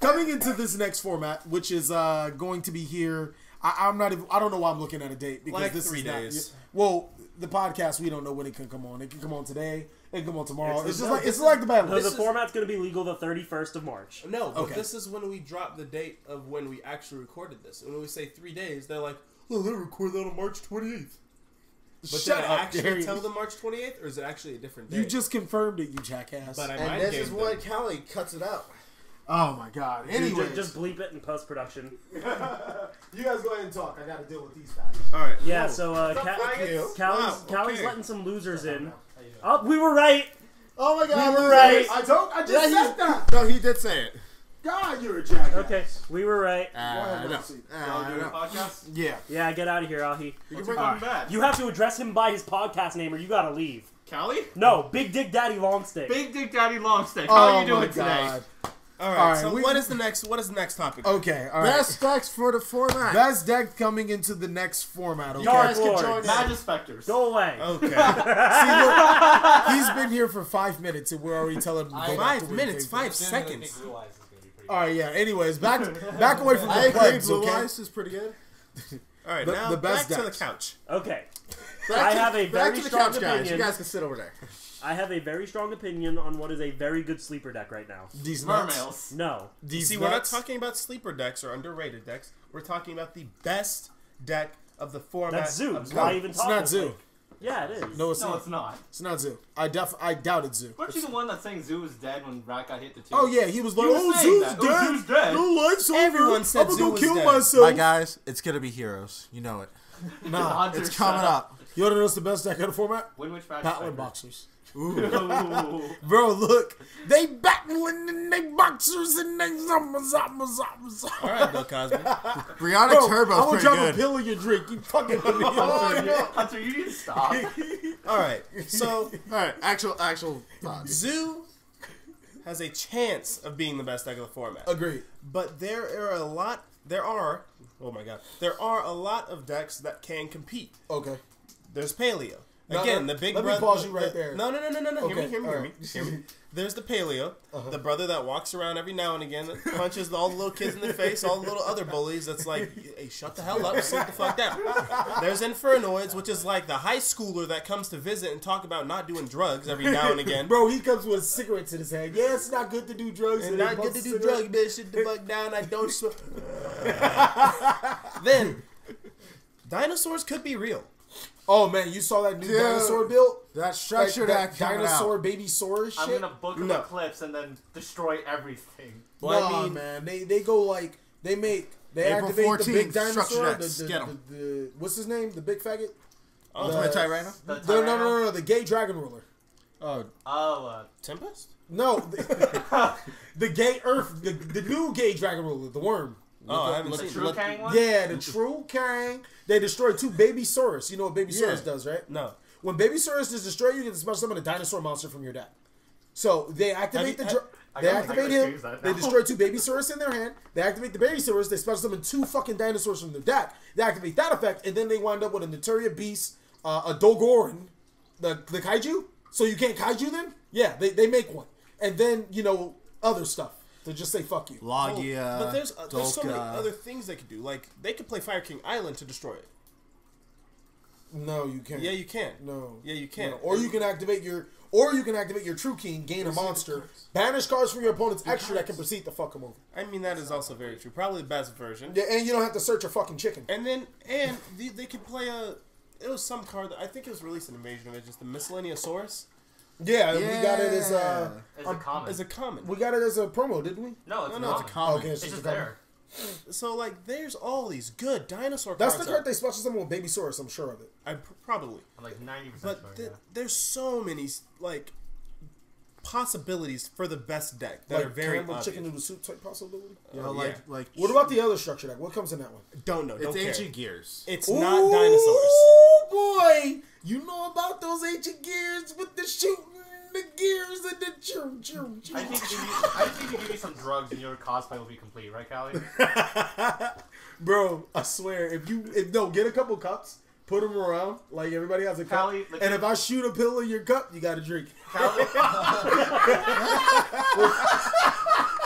coming into this next format, which is going to be here. I'm not even. I don't know why I'm looking at a date because Like this 3 is not. days. Well, the podcast we don't know when it can come on. It can come on today. It can come on tomorrow. It's It's just no, like it's like the battle. The format's going to be legal the 31st of March. No, but Okay. this is when we drop the date of when we actually recorded this. And when we say 3 days, they're like, well, they record that on March 28th. But Shut did I up, actually Darius. tell them March 28th, or is it actually a different day? You just confirmed it, you jackass. But I And mind this is gamed when them. Callie cuts it out. Oh my god. Dude, Anyway, just bleep it in post-production. you guys go ahead and talk. I got to deal with these guys. All right. Yeah, Whoa. so Thank you. Callie's Wow, okay. letting some losers in. Oh, we were right. Oh my god, We were right. I just Yeah, said that. No, he did say it. God, you're a jackass. Okay, we were right. No. Podcast? Yeah. Yeah, get out of here, Ahi. You can bring him back. You have to address him by his podcast name, or you gotta leave. Callie? No, Big Dick Daddy Longstick. Big Dick Daddy Longstick. How Oh are you my doing today? god. All right. All right, So we- what is the next topic? Okay. All right. Best decks for the format. Best deck coming into the next format. Okay. Dark guys can Lord. join in. Magispectors. Go away. Okay. See, look, he's been here for 5 minutes and we're already telling him to go back to 5 where he minutes, came from. 5 seconds. All right, yeah. Anyways, back away from I the agree. plebs, Blue okay? Eyes is pretty good. All right, The- now the best back to the decks. couch. Okay. Back I have a back very to the strong couch, guys. opinion. You guys can sit over there. I have a very strong opinion on what is a very good sleeper deck right now. These nuts. Mermails. No. These See, we're not nuts. talking about sleeper decks or underrated decks. We're talking about the best deck of the format. That's Zoo. of Why Go. even It's talk not this Zoo. way? Yeah, it is. No, it's No, not. it's not. It's not Zoo. I doubted Zoo. Weren't you the one that's saying Zoo was dead when Rat got hit the tooth? Oh yeah, he was like, You were "Oh, saying Zoo's that. dead. Oh, Zoo's dead. No life's over. Everyone said I'm gonna Zoo go was kill dead. myself." Bye, guys. It's gonna be Heroes. You know it. Nah, Hunter It's coming shut up. you wanna know what's the best deck of the format? Windwitch Badge Battling Striker. boxers. Ooh. Bro, look, they battling and they boxers and they zomba. All right, Bill Cosby. Brianna Bro, Turbo's I'm gonna pretty drop good. a pill in your drink. You fucking with me. Hunter, you need to stop. All right, so All right, actual thoughts. Zoo has a chance of being the best deck of the format. Agreed. But there are a lot of decks that can compete. Okay. There's Paleo. No, Again, no, the big let me brother. pause you right there. No. Okay, Hear me. alright. There's the Paleo, the brother that walks around every now and again, that punches all the little kids in the face, all the little other bullies. That's like, hey, shut the hell up, sit the fuck down. There's Infernoids, which is like the high schooler that comes to visit and talk about not doing drugs every now and again. Bro, he comes with cigarettes in his hand. Yeah, it's not good to do drugs. And he not good bumps to a do cigarette. drugs, bitch. Shit the fuck down. I don't smoke. Then, dinosaurs could be real. Oh man, you saw that new Dude, dinosaur build? That structure that that coming dinosaur out. baby Saurus shit? I'm gonna book an No. eclipse and then destroy everything. Well, Nah, I mean, man, they go like they April activate 14th, the big structure dinosaur. decks. Get 'em. The what's his name? The big faggot? Ultimate Tyranno. The No, Tyranno? the gay dragon ruler. Oh, Oh, Tempest? No, the gay Earth, the new gay dragon ruler, the worm. Oh, I haven't the seen True it. Kang one? Yeah, the true Kang. They destroyed 2 baby Saurus. You know what baby Yeah. Saurus does, right? No. When baby Saurus is destroyed, you get to special summon a dinosaur monster from your deck. So they activate Have you- I they gotta- I activate gotta him. choose that They now. destroy 2 baby Saurus in their hand. They activate the baby Saurus. They special summon 2 fucking dinosaurs from their deck. They activate that effect, and then they wind up with a Naturia Beast, a Dogoran, the kaiju. So you can't kaiju them? Yeah, they make one, and then other stuff to just say fuck you. Logia. But there's so many Dolka. other things they could do. Like, they could play Fire King Island to destroy it. No, you can't. Yeah, you can. No. Yeah, you can. No. Or you can activate your True King, gain a monster, banish cards from your opponent's extra that can proceed to fuck them over. I mean, that is also very true. Probably the best version. Yeah, and you don't have to search a fucking chicken. And they could play it was some card that I think it was released in Invasion of It, just the Miscellaneousaurus Yeah, we got it as It's a common. as a common. we got it as a promo, didn't we? No, it's No, not. it's a common. Okay, It's just just a common. there. So like, there's all these good dinosaur That's cards. the card they special summon with Baby Saurus. I'm sure of it. Probably, I'm like 90% but sure, yeah. there's so many like possibilities for the best deck that Like are very Campbell obvious. chicken noodle soup type possibility. You know, like What about the other structure deck? What comes in that one? Don't know. Don't it's care. ancient gears. It's not dinosaurs. Oh boy, you know about those ancient gears with the shooting, the gears, and the choo choo choo. I think if you give me some drugs and your cosplay will be complete, right, Callie? Bro, I swear, if get a couple cups, put them around like everybody has a cup, Callie, like- and if I shoot a pill in your cup, you got to drink. Callie,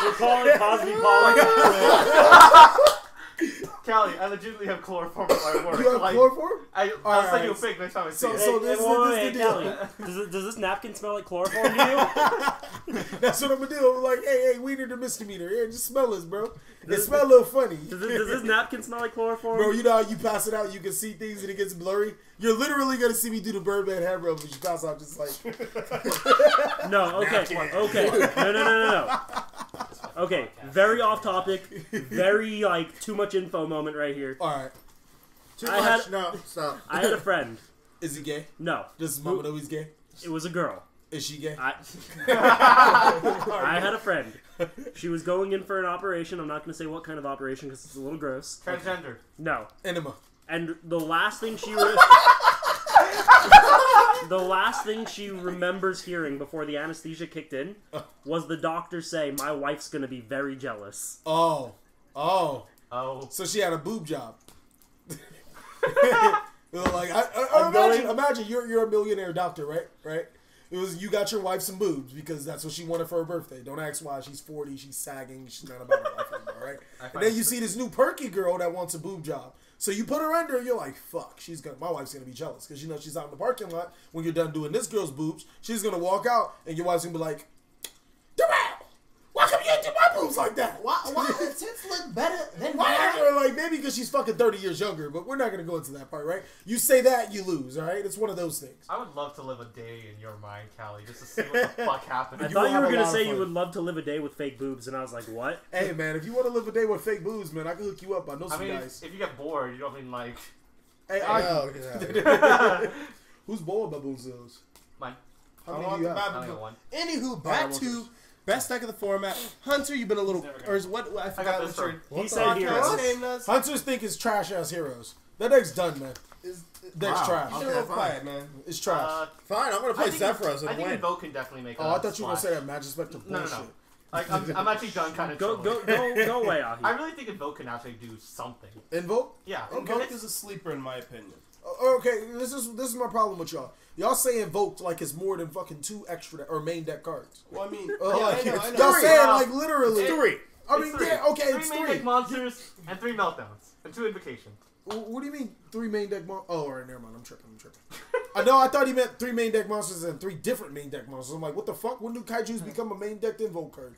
We're calling Cosby Paul. Callie, I legitimately have chloroform at my work. You have like, chloroform? I'll Alright. send you a pic next time I see So- it. so this- Wait, the Callie, deal. does this napkin smell like chloroform to you? That's what I'm gonna do. I'm like, hey, we need a misdemeanor. Here, just smell this, bro. It smell a little funny. Does this napkin smell like chloroform? Bro, you know how you pass it out, you can see things and it gets blurry? You're literally gonna see me do the Birdman hand rub when you pass out just like... No, okay. No. Okay, very off topic, very like too much info moment right here. Alright. Too I much. had- No, stop. I had a friend. Is he gay? No, Does his mama know he's gay? it was a girl. Is she gay? I had a friend. She was going in for an operation. I'm not going to say what kind of operation because it's a little gross. Transgender. No. Enema. And the last thing she remembers hearing before the anesthesia kicked in was the doctor say, "My wife's going to be very jealous." Oh. Oh. So she had a boob job. Like, imagine you're a millionaire doctor, right? It was you got your wife some boobs because that's what she wanted for her birthday. Don't ask why. She's 40. She's sagging. She's not about her life anymore, right? And then you see this new perky girl that wants a boob job. So you put her under. You're like, fuck. My wife's gonna be jealous because she's out in the parking lot when you're done doing this girl's boobs. She's gonna walk out and your wife's gonna be like, Darrell, why come you do my boobs like that? Why her tits look better than Why? mine? Or like maybe because she's fucking 30 years younger, but we're not gonna go into that part, right? You say that, you lose, all right? It's one of those things. I would love to live a day in your mind, Callie, just to see what the fuck happened. I You thought will you have were a gonna lot of say you fun. would love to live a day with fake boobs, and I was like, what? Hey man, if you want to live a day with fake boobs, man, I can hook you up. I know I some mean, guys. if you get bored, you don't mean like Hey, No, get out of here. who's bored by boobs? mine. How I many want do you the have? I only got one. Anywho, back want to this. best deck of the format. Hunter, you've been a little, He's never gonna- or is what I forgot this what your one. He said podcast heroes. name was. Hunters think it's trash ass heroes. That deck's done, man. Deck's Wow. trash. You've been a Okay, little fine. quiet, man. It's trash. Fine, I'm gonna play I think Zephyros I and think win. Invoke can definitely make. Oh, I thought you were gonna say that Magic Spectre No, bullshit. no, no. Like I'm actually done kind of. Go away, Ahi. I really think Invoke can actually do something. Invoke? Yeah. Invoke is a sleeper in my opinion. Okay, this is my problem with y'all. Y'all say invoked like it's more than fucking 2 extra or main deck cards. Well, I mean, Like, I know. y'all Three. saying like literally. Three. I It's mean, three. yeah, okay, it's Three main 3. deck monsters and 3 meltdowns and 2 invocations. What do you mean 3 main deck monsters? Oh, alright, never mind. I'm tripping. I know. I thought he meant 3 main deck monsters and 3 different main deck monsters. I'm like, what the fuck? When do Kaiju's become a main deck invoke card?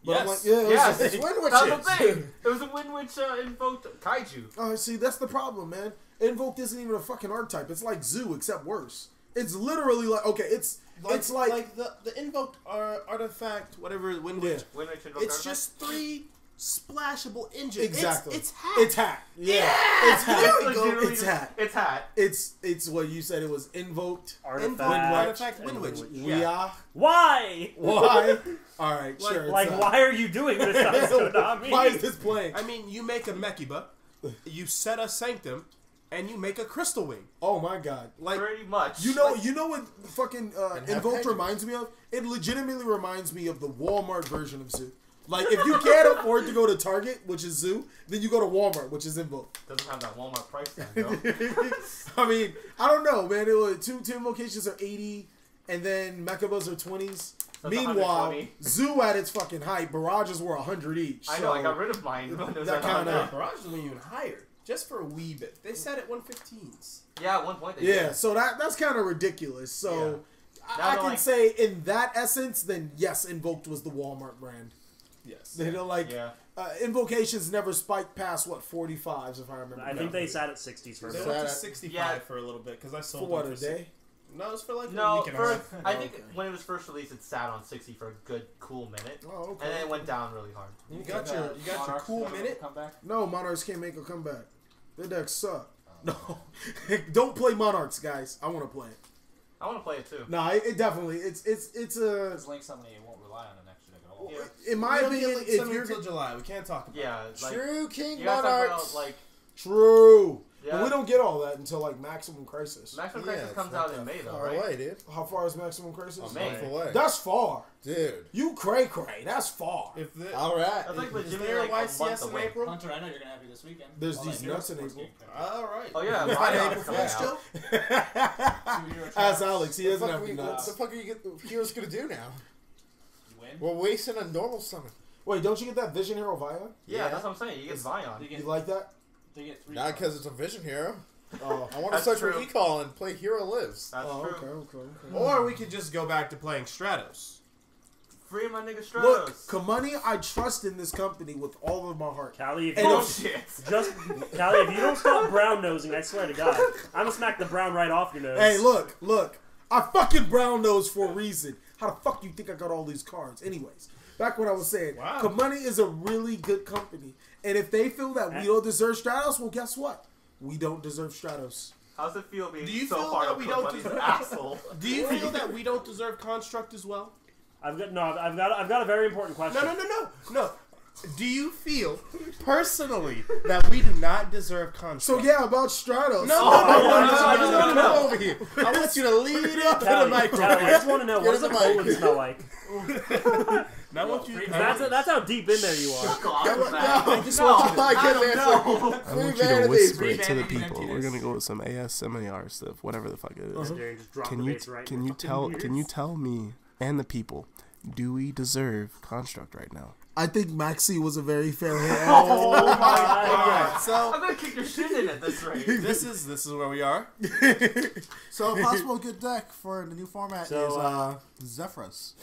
But I'm like, Yes. yeah, Yes. it's It's just, Win That's the Witches. thing. It was a Winwich invoked Kaiju. oh, see, that's the problem, man. Invoked isn't even a fucking archetype. It's like Zoo, except worse. It's literally like, okay, it's like the invoked artifact, whatever Winwich. Yeah. Winwich invoked It's artifact. just 3 splashable engines. Exactly. It's hat. It's hat. Yeah. It's hat. There we go. Legitimately It's just- hat. It's hat. It's what you said. It was invoked. Artifact Winwich. Yeah. Why? Why? All right, sure. it's Like, that. why are you doing this, Konami? Why is this playing? I mean, you make a Mekiba, you set a Sanctum, and you make a Crystal Wing. Oh my god! Like, Pretty much. You know what fucking have invoked penguins. reminds me of? It legitimately reminds me of the Walmart version of Zoo. Like if you can't afford to go to Target, which is Zoo, then you go to Walmart, which is Invoke. Doesn't have that Walmart price tag though. I mean, I don't know, man. It was two invocations are 80, and then Mechabas are 20s. That's Meanwhile, 120. Zoo at its fucking height, barrages were 100 each. I know. I got rid of mine. When it was that at kinda- 100. Barrage is even higher. Just for a wee bit. They set it 115s. Yeah, at one point they Yeah, did. so that's kind of ridiculous. So Now I they're can like- say in that essence, then yes, Invoked was the Walmart brand. Yes. They don't like Yeah. Invocations never spiked past what 45s if I remember. I think they sat at 60s for a They bit. went to Sad. 65 Yeah. for a little bit because I for sold what them a for day. No, it was for like a No, week and a half. I think when it was first released, it sat on 60 for a good, cool minute, Oh, okay. and then it went down really hard. You got your cool minute. Come back. No, Monarchs can't make a comeback. Their decks suck. No, don't play Monarchs, guys. I want to play it. I want to play it too. Nah, it definitely it's a. Because Link Summoning won't rely on an extra deck at all. Yeah. In my We don't get opinion, Link if Summon you're until July, we can't talk about it. Yeah, like True King you gotta talk Monarchs. about like true, Yeah. but we don't get all that until like Maximum Crisis. Maximum Yeah, Crisis it's comes not out in that May though, far right? away, dude. How far is Maximum Crisis? Oh, May. Month away. That's far. Dude. You cray. That's far. If the, All right. That's like is legitimately there a like a month YCS in away. April? Hunter, I know you're gonna have you this weekend. There's All these that nuts in Sports April. game coming. All right. Oh yeah, Is that Ryan's April coming Fool's out. still? 2 Euro Ask tracks. Alex. He What doesn't the have fuck the are nuts. the fuck are you heroes gonna do now? You win. We're wasting a normal summon. Wait, don't you get that Vision Hero Vion? Yeah, Yeah. that's what I'm saying. You get Zion. They You get, like that? they get 3 Not cards. because it's a vision hero. Oh, I want to That's search for true. Ecall and play Hero Lives. That's oh, true. okay. Or we could just go back to playing Stratos. Free my nigga Stratos. Look, Kamani, I trust in this company with all of my heart. Callie, if And you Bullshit. just Callie, if you don't stop brown nosing, I swear to God, I'm gonna smack the brown right off your nose. Hey, look. I fucking brown nose for a reason. How the fuck do you think I got all these cards? Anyways, back what I was saying. Wow. Kamani is a really good company. And if they feel that we don't deserve Stratos, well, guess what? We don't deserve Stratos. How's it feel being Do you so feel hard that to we put don't money's deserve- asshole? Do you feel that we don't deserve Construct as well? I've got a very important question. No. Do you feel personally that we do not deserve contract? So yeah, about Stratos. No, I just want to know over here. I want you to lead it to the microphone. I just want to know, what does a colon smell like? Now I want you. That's how deep in there you are. I just want you to whisper it to the people. We're gonna go with some ASMR stuff, whatever the fuck it is. Can you tell me and the people, do we deserve construct right now? I think Maxi was a very fair hit. Oh my god! So I'm gonna kick your shit in at this rate. this is where we are. So a possible good deck for the new format So, is Zephyros.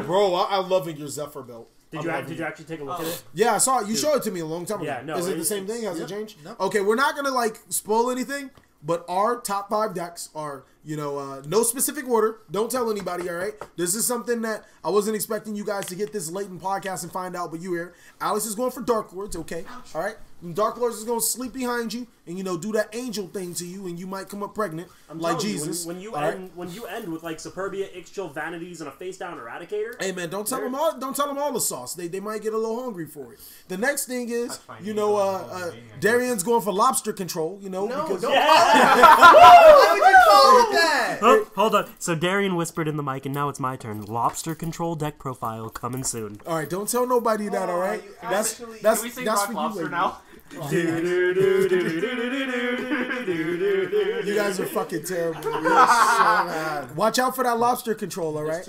Bro, I'm loving your Zephyr build. Did you actually take a look at it? Yeah, I saw it. You showed it to me a long time ago. Yeah, no, Is it the same thing? Has it changed? Nope. Okay, we're not gonna like spoil anything, but our top 5 decks are, no specific order. Don't tell anybody, all right? This is something that I wasn't expecting you guys to get this late in podcast and find out, but you here. Alex is going for Dark Lords, okay? All right? And Dark Lords is going to sleep behind you and, do that angel thing to you, and you might come up pregnant like Jesus. When you all end with like Superbia, Ixchil, Vanities, and a face down Eradicator. Hey man, don't tell them all the sauce. They might get a little hungry for it. The next thing is, Darian's going for lobster control. Because Why would you call it that? Oh, hold on. So Darian whispered in the mic, and now it's my turn. Lobster control deck profile coming soon. all right, don't tell nobody that. All right, that's Can we sing that's Rock for Lobster you. now? You guys are fucking terrible. You're so bad. Watch out for that lobster control. All right,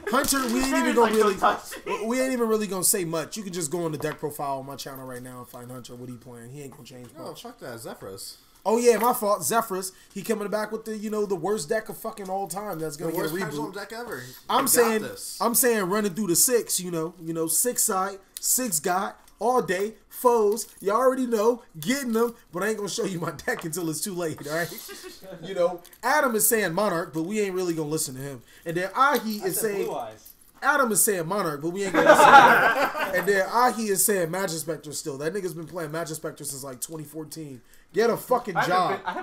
Hunter. We ain't even really gonna say much. You can just go on the deck profile on my channel right now and find Hunter. What he playing? He ain't gonna change Oh, much. fuck that, Zephyros. Oh yeah, my fault. Zephyrus. He coming back with the the worst deck of fucking all time. That's The gonna get a worst pendulum reboot. deck ever. I'm You got saying running through the 6. 6 side, 6 guy all day. Foes, you already know, getting them, but I ain't gonna show you my deck until it's too late, all right? Adam is saying Monarch, but we ain't really gonna listen to him. And then Ahi is saying Blue Eyes. Adam is saying Monarch, but we ain't gonna listen to him. And then Ahi is saying Magispector still. That nigga's been playing Magispector since like 2014. Get a fucking job. I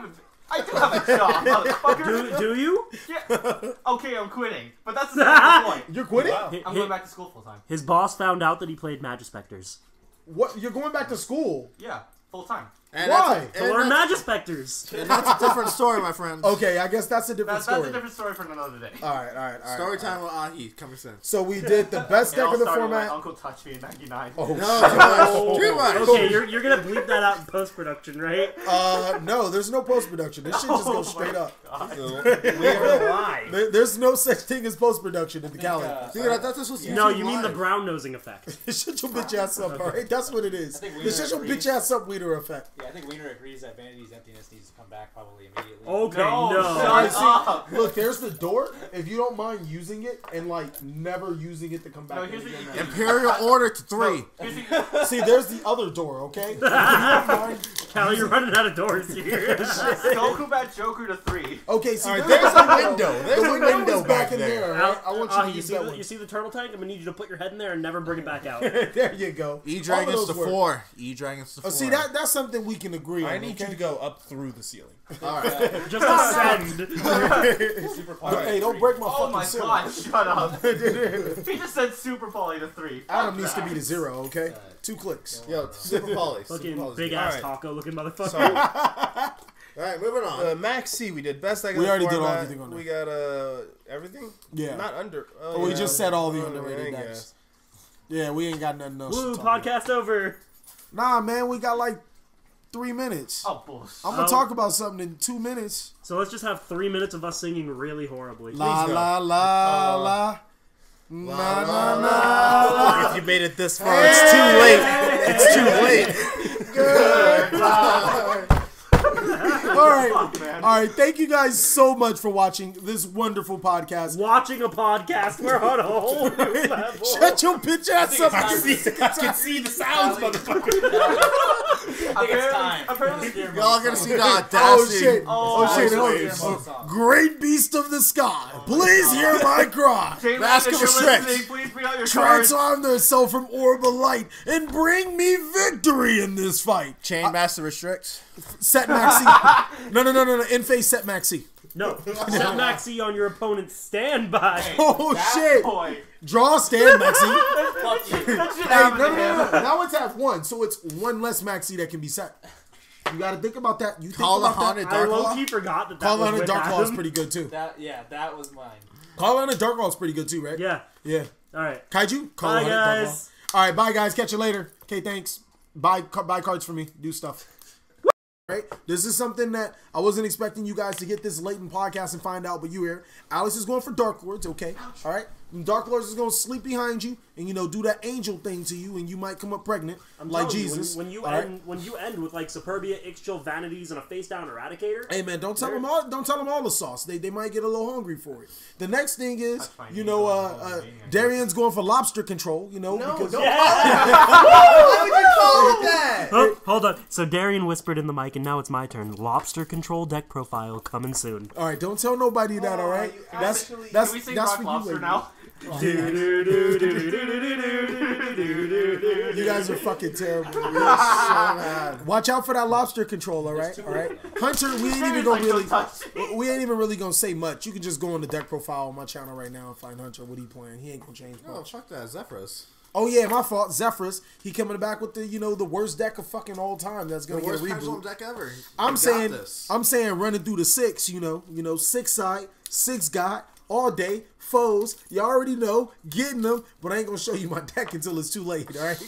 do have a job, motherfucker. Do you? Yeah. Okay, I'm quitting. But that's the point. You're quitting? I'm going back to school full time. His boss found out that he played Magispectors. What? You're going back to school? Yeah, full time. And Why? To learn Magispectors. And that's a different story, my friend. Okay, I guess that's a different That's story. a different story for another day. All right. Story time with Ahi coming soon. So we did the best It deck all of the started when my format. uncle touched me in '99. Oh, No, too much. Okay, you're gonna bleep that out in post production, right? no, there's no post production. This shit just goes straight up. We're live. There's no such thing as post production in the calendar. Dude, I thought this was No, YouTube you mean the Live. brown nosing effect. Shut your bitch ass up, all right? That's what it is. I think The shut your Wiener bitch ass up Wiener effect. Yeah, I think Wiener agrees that Vanity's Emptiness needs to come back probably immediately. Okay, No, no. shut up. Look, there's the door. If you don't mind using it and like never using it to come back. No, in here's what again, you now. do. Imperial Order to 3. See, there's the other door, okay? Callie, you're running out of doors here. Goku Bat Joker to 3. Okay, see, There's a window. There's the a window window back back in there. there. All right? I want you to you use see that the, one. you see the turtle tank? I'm gonna need you to put your head in there and never bring it back out. There you go. E-Dragons All of to those work. 4. E-Dragons to 4. See, that's something we can agree on. I need you okay? to go up through the ceiling. Alright. Just ascend. Super Poly. Hey, don't break my Oh fucking my ceiling. god, shut up. He just said Super Poly to 3. Adam needs to be to 0, okay? 2 clicks. Yo, Super Poly. Fucking big good. ass Alright. taco looking motherfucker. So, Alright, moving on. Maxx C, we did best. We already did all everything on We there. got everything. Yeah. Not under. Oh, we just said all the Oh, underrated yeah, decks. Yeah, we ain't got nothing else Woo, to talk about. podcast over. Nah, man, we got like 3 minutes. Oh, bullshit. I'm gonna talk about something in 2 minutes. So let's just have 3 minutes of us singing really horribly. La go. la la la. Na na na la. If you made it this far, it's too late. It's too late. All right, Fuck, man. all right. Thank you guys so much for watching this wonderful podcast. Watching a podcast, we're on a whole new level. Shut your bitch ass up. I can see the sounds, motherfucker. Apparently, Y'all gonna see the Oh audacity. shit! Oh, Oh shit! Song. Great beast of the sky, please hear my cry. Chain Mask if of you're Restrict. listening, please bring out your cards. Transform yourself from orb of light and bring me victory in this fight. Chain Master Restrict. Set Maxi. No. In face set Maxi. No. Set Maxi on your opponent's standby. Oh That shit! boy. Draw stand Maxi. Fuck you. That shit Hey, happened no, to no, him. no, no. Now it's at 1, so it's one less Maxi that can be set. You gotta think about that. You think Call the about that. Haunted I Dark Claw. low-key forgot that Call was on a with Dark Claw is Adam. pretty good too. That was mine. Call on a Dark Claw is pretty good too, right? Yeah. Yeah. Alright. Kaiju? Call Bye, on it, Dark Claw. guys. Alright, bye guys. Catch you later. Okay, thanks. Buy cards for me. Do stuff. Right? This is something that I wasn't expecting you guys to get this late in podcast and find out, but you here. Alex is going for Dark Lords, okay? All right? And Dark Lords is going to sleep behind you and, you know, do that angel thing to you, and you might come up pregnant I'm like telling you, Jesus. when you all end right? when you end with like Superbia, Ixchil, Vanities, and a face down Eradicator. Hey man, don't tell them all the sauce. They might get a little hungry for it. The next thing is, That's fine. you know, Darian's going for lobster control, you know, because Why would you call it that? Oh, hold on. So Darian whispered in the mic, and now it's my turn. Lobster control deck profile coming soon. all right, don't tell nobody that, all right? you That's actually- that's Can we sing that's Rock for Lobster you now? You guys are fucking terrible. So bad. Watch out for that lobster control, all right? All right. Hunter, we ain't even Like, gonna really, don't touch me. we ain't even really gonna say much. You can just go on the deck profile on my channel right now and find Hunter. What he playing? He ain't gonna change Oh, much. fuck that. Zephyros. Oh yeah, my fault. Zephyrus, he coming back with the, you know, the worst deck of fucking all time. That's The gonna get a worst pendulum reboot. deck ever. I'm You saying, got this. I'm saying, running through the 6. You know, 6 side, 6 guy, all day. Foes, you already know, getting them, but I ain't gonna show you my deck until it's too late, alright?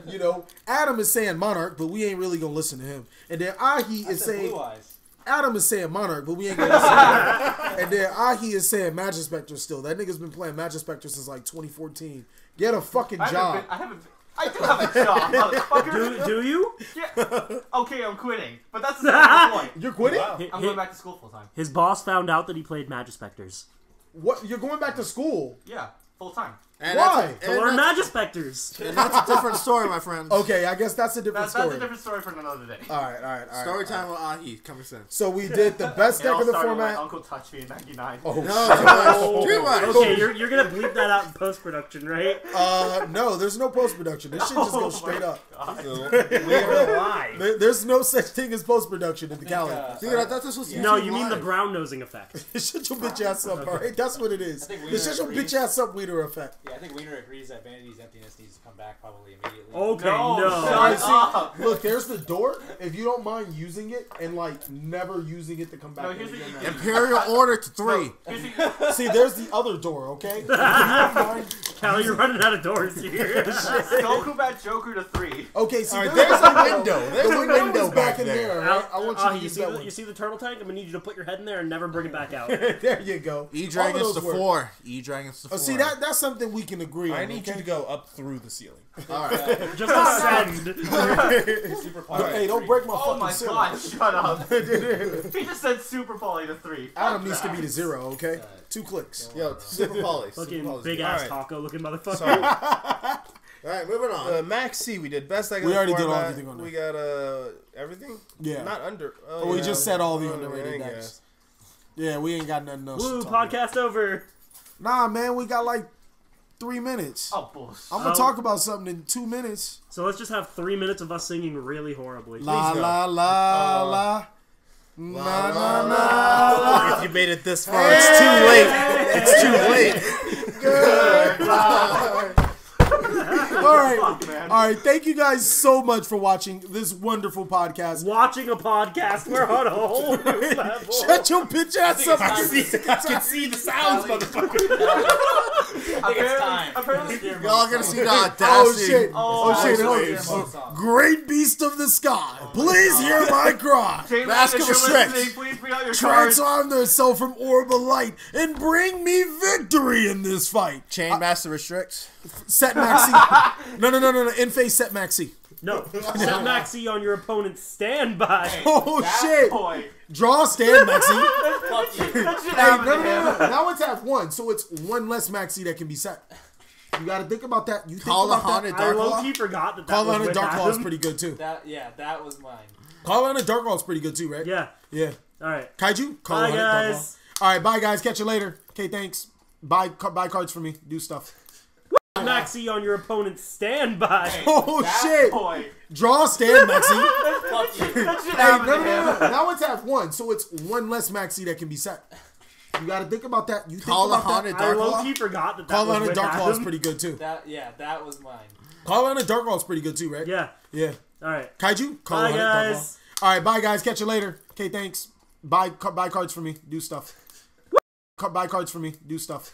You know, Adam is saying Monarch, but we ain't really gonna listen to him. And then Ahi is saying, Blue Eyes. Adam is saying Monarch, but we ain't gonna listen to him. And then Ahi is saying Magic Spectre still. That nigga's been playing Magic Spectre since like 2014. Get a fucking job. I do have a job, motherfucker. Do you? Yeah. Okay, I'm quitting. But that's not the point. You're quitting? I'm going back to school full time. His boss found out that he played Magispectors. What? You're going back to school? Yeah, full time. And Why? That's, To and learn that's, Magispectors. and that's a different story, my friends. Okay, I guess that's a different That's story. a different story for another day. Alright. Story time with Ahi coming soon. So we did the best It deck all of the started when my format. uncle touched me in '99. Oh, No, too much. Okay, you're gonna bleep that out in post production, right? no, there's no post production. This shit just goes straight up. Why? There's no such thing as post production in the calendar. Dude, I thought this was No, YouTube you mean the Live. brown nosing effect. Shut your bitch ass up, alright? That's what it is. I think It's just your Wiener bitch ass up leader effect. Yeah, I think Wiener agrees that Vanity's emptiness needs to come back probably immediately. Okay, No, no. Alright, shut see, up. look, there's the door. If you don't mind using it and like never using it to come back. No, in here's again, what you that's- Imperial Order to 3. See, there's the other door, okay? If you don't mind- Callie, you're running out of doors here. Goku Bat Joker to 3. Okay, see, Alright, there's there's the a window. There's The a window window is back in there. there. Right? I want you to you use see that the, one. you see the turtle tank? I'm gonna need you to put your head in there and never bring it back out. There you go. All of E-Dragons those to work. 4. E-Dragons to 4. See, that's something we can agree on. I need you okay? to go up through the ceiling. Alright. Just ascend. Super Hey, don't break my Oh fucking my ceiling. god, shut up. He just said Super Poly to 3. Adam needs to be to 0, okay? 2 clicks. Yo, Super Poly. Fucking big ass Alright. taco looking motherfucker. So, Alright, moving on. Maxx C, we did best deck. We of the already did all format. everything on there. We got everything. Yeah. Not under. We yeah. just said all the Oh, underrated yeah, I decks. guess. Yeah, we ain't got nothing else. Woo, to talk about. podcast over. Nah, man, we got like 3 minutes. Oh, bullshit. I'm gonna Oh. talk about something in 2 minutes. So let's just have 3 minutes of us singing really horribly. La go. la la la. Na na na la. If you made it this far, it's too late. It's too late. All right, Fuck, man. all right. Thank you guys so much for watching this wonderful podcast. Watching a podcast, we're on a whole new level. Shut your bitch ass up. I can see the sounds, motherfucker. Apparently, Y'all gonna see the Oh audacity. shit! Oh, Oh shit! shit. Oh, great beast of the sky, please hear my cry. Jay, Mask if of you're Restrict. listening, please bring out your cards. Transform themselves from orb of light and bring me victory in this fight. Chain Master Restrict. Set Maxi. No. In face set Maxi. No, set Maxi on your opponent's standby. Oh That shit! boy. Draw stand Maxi. Fuck you. That shit Hey, happened no. to him. Now it's at 1, so it's one less Maxi that can be set. You gotta think about that. You think Call the about that. Haunted I Dark Claw. low-key forgot that Call was on a with Dark Claw is Adam. pretty good too. That was mine. Call on a Dark Claw is pretty good too, right? Yeah. Yeah. Alright. Kaiju. Call Bye, on it, Dark Claw. guys. All right, bye guys. Catch you later. Okay, thanks. Buy cards for me. Do stuff. Maxi on your opponent's standby. Oh That shit! boy. Draw, stand, Maxi. Fuck you. That shit Hey, happened no, to no, him. no, no. Now it's have one, so it's one less Maxi that can be set. You gotta think about that. You think Call the about Haunted that. I Dark low-key Claw. forgot that Call was on a with Dark Claw is Adam. pretty good too. That was mine. Call on a Dark Claw is pretty good too, right? Yeah. Yeah. All right. Kaiju. Call Bye, on it, Dark Claw. guys. All right, bye guys. Catch you later. Okay, thanks. Buy cards for me. Do stuff. Buy cards for me. Do stuff.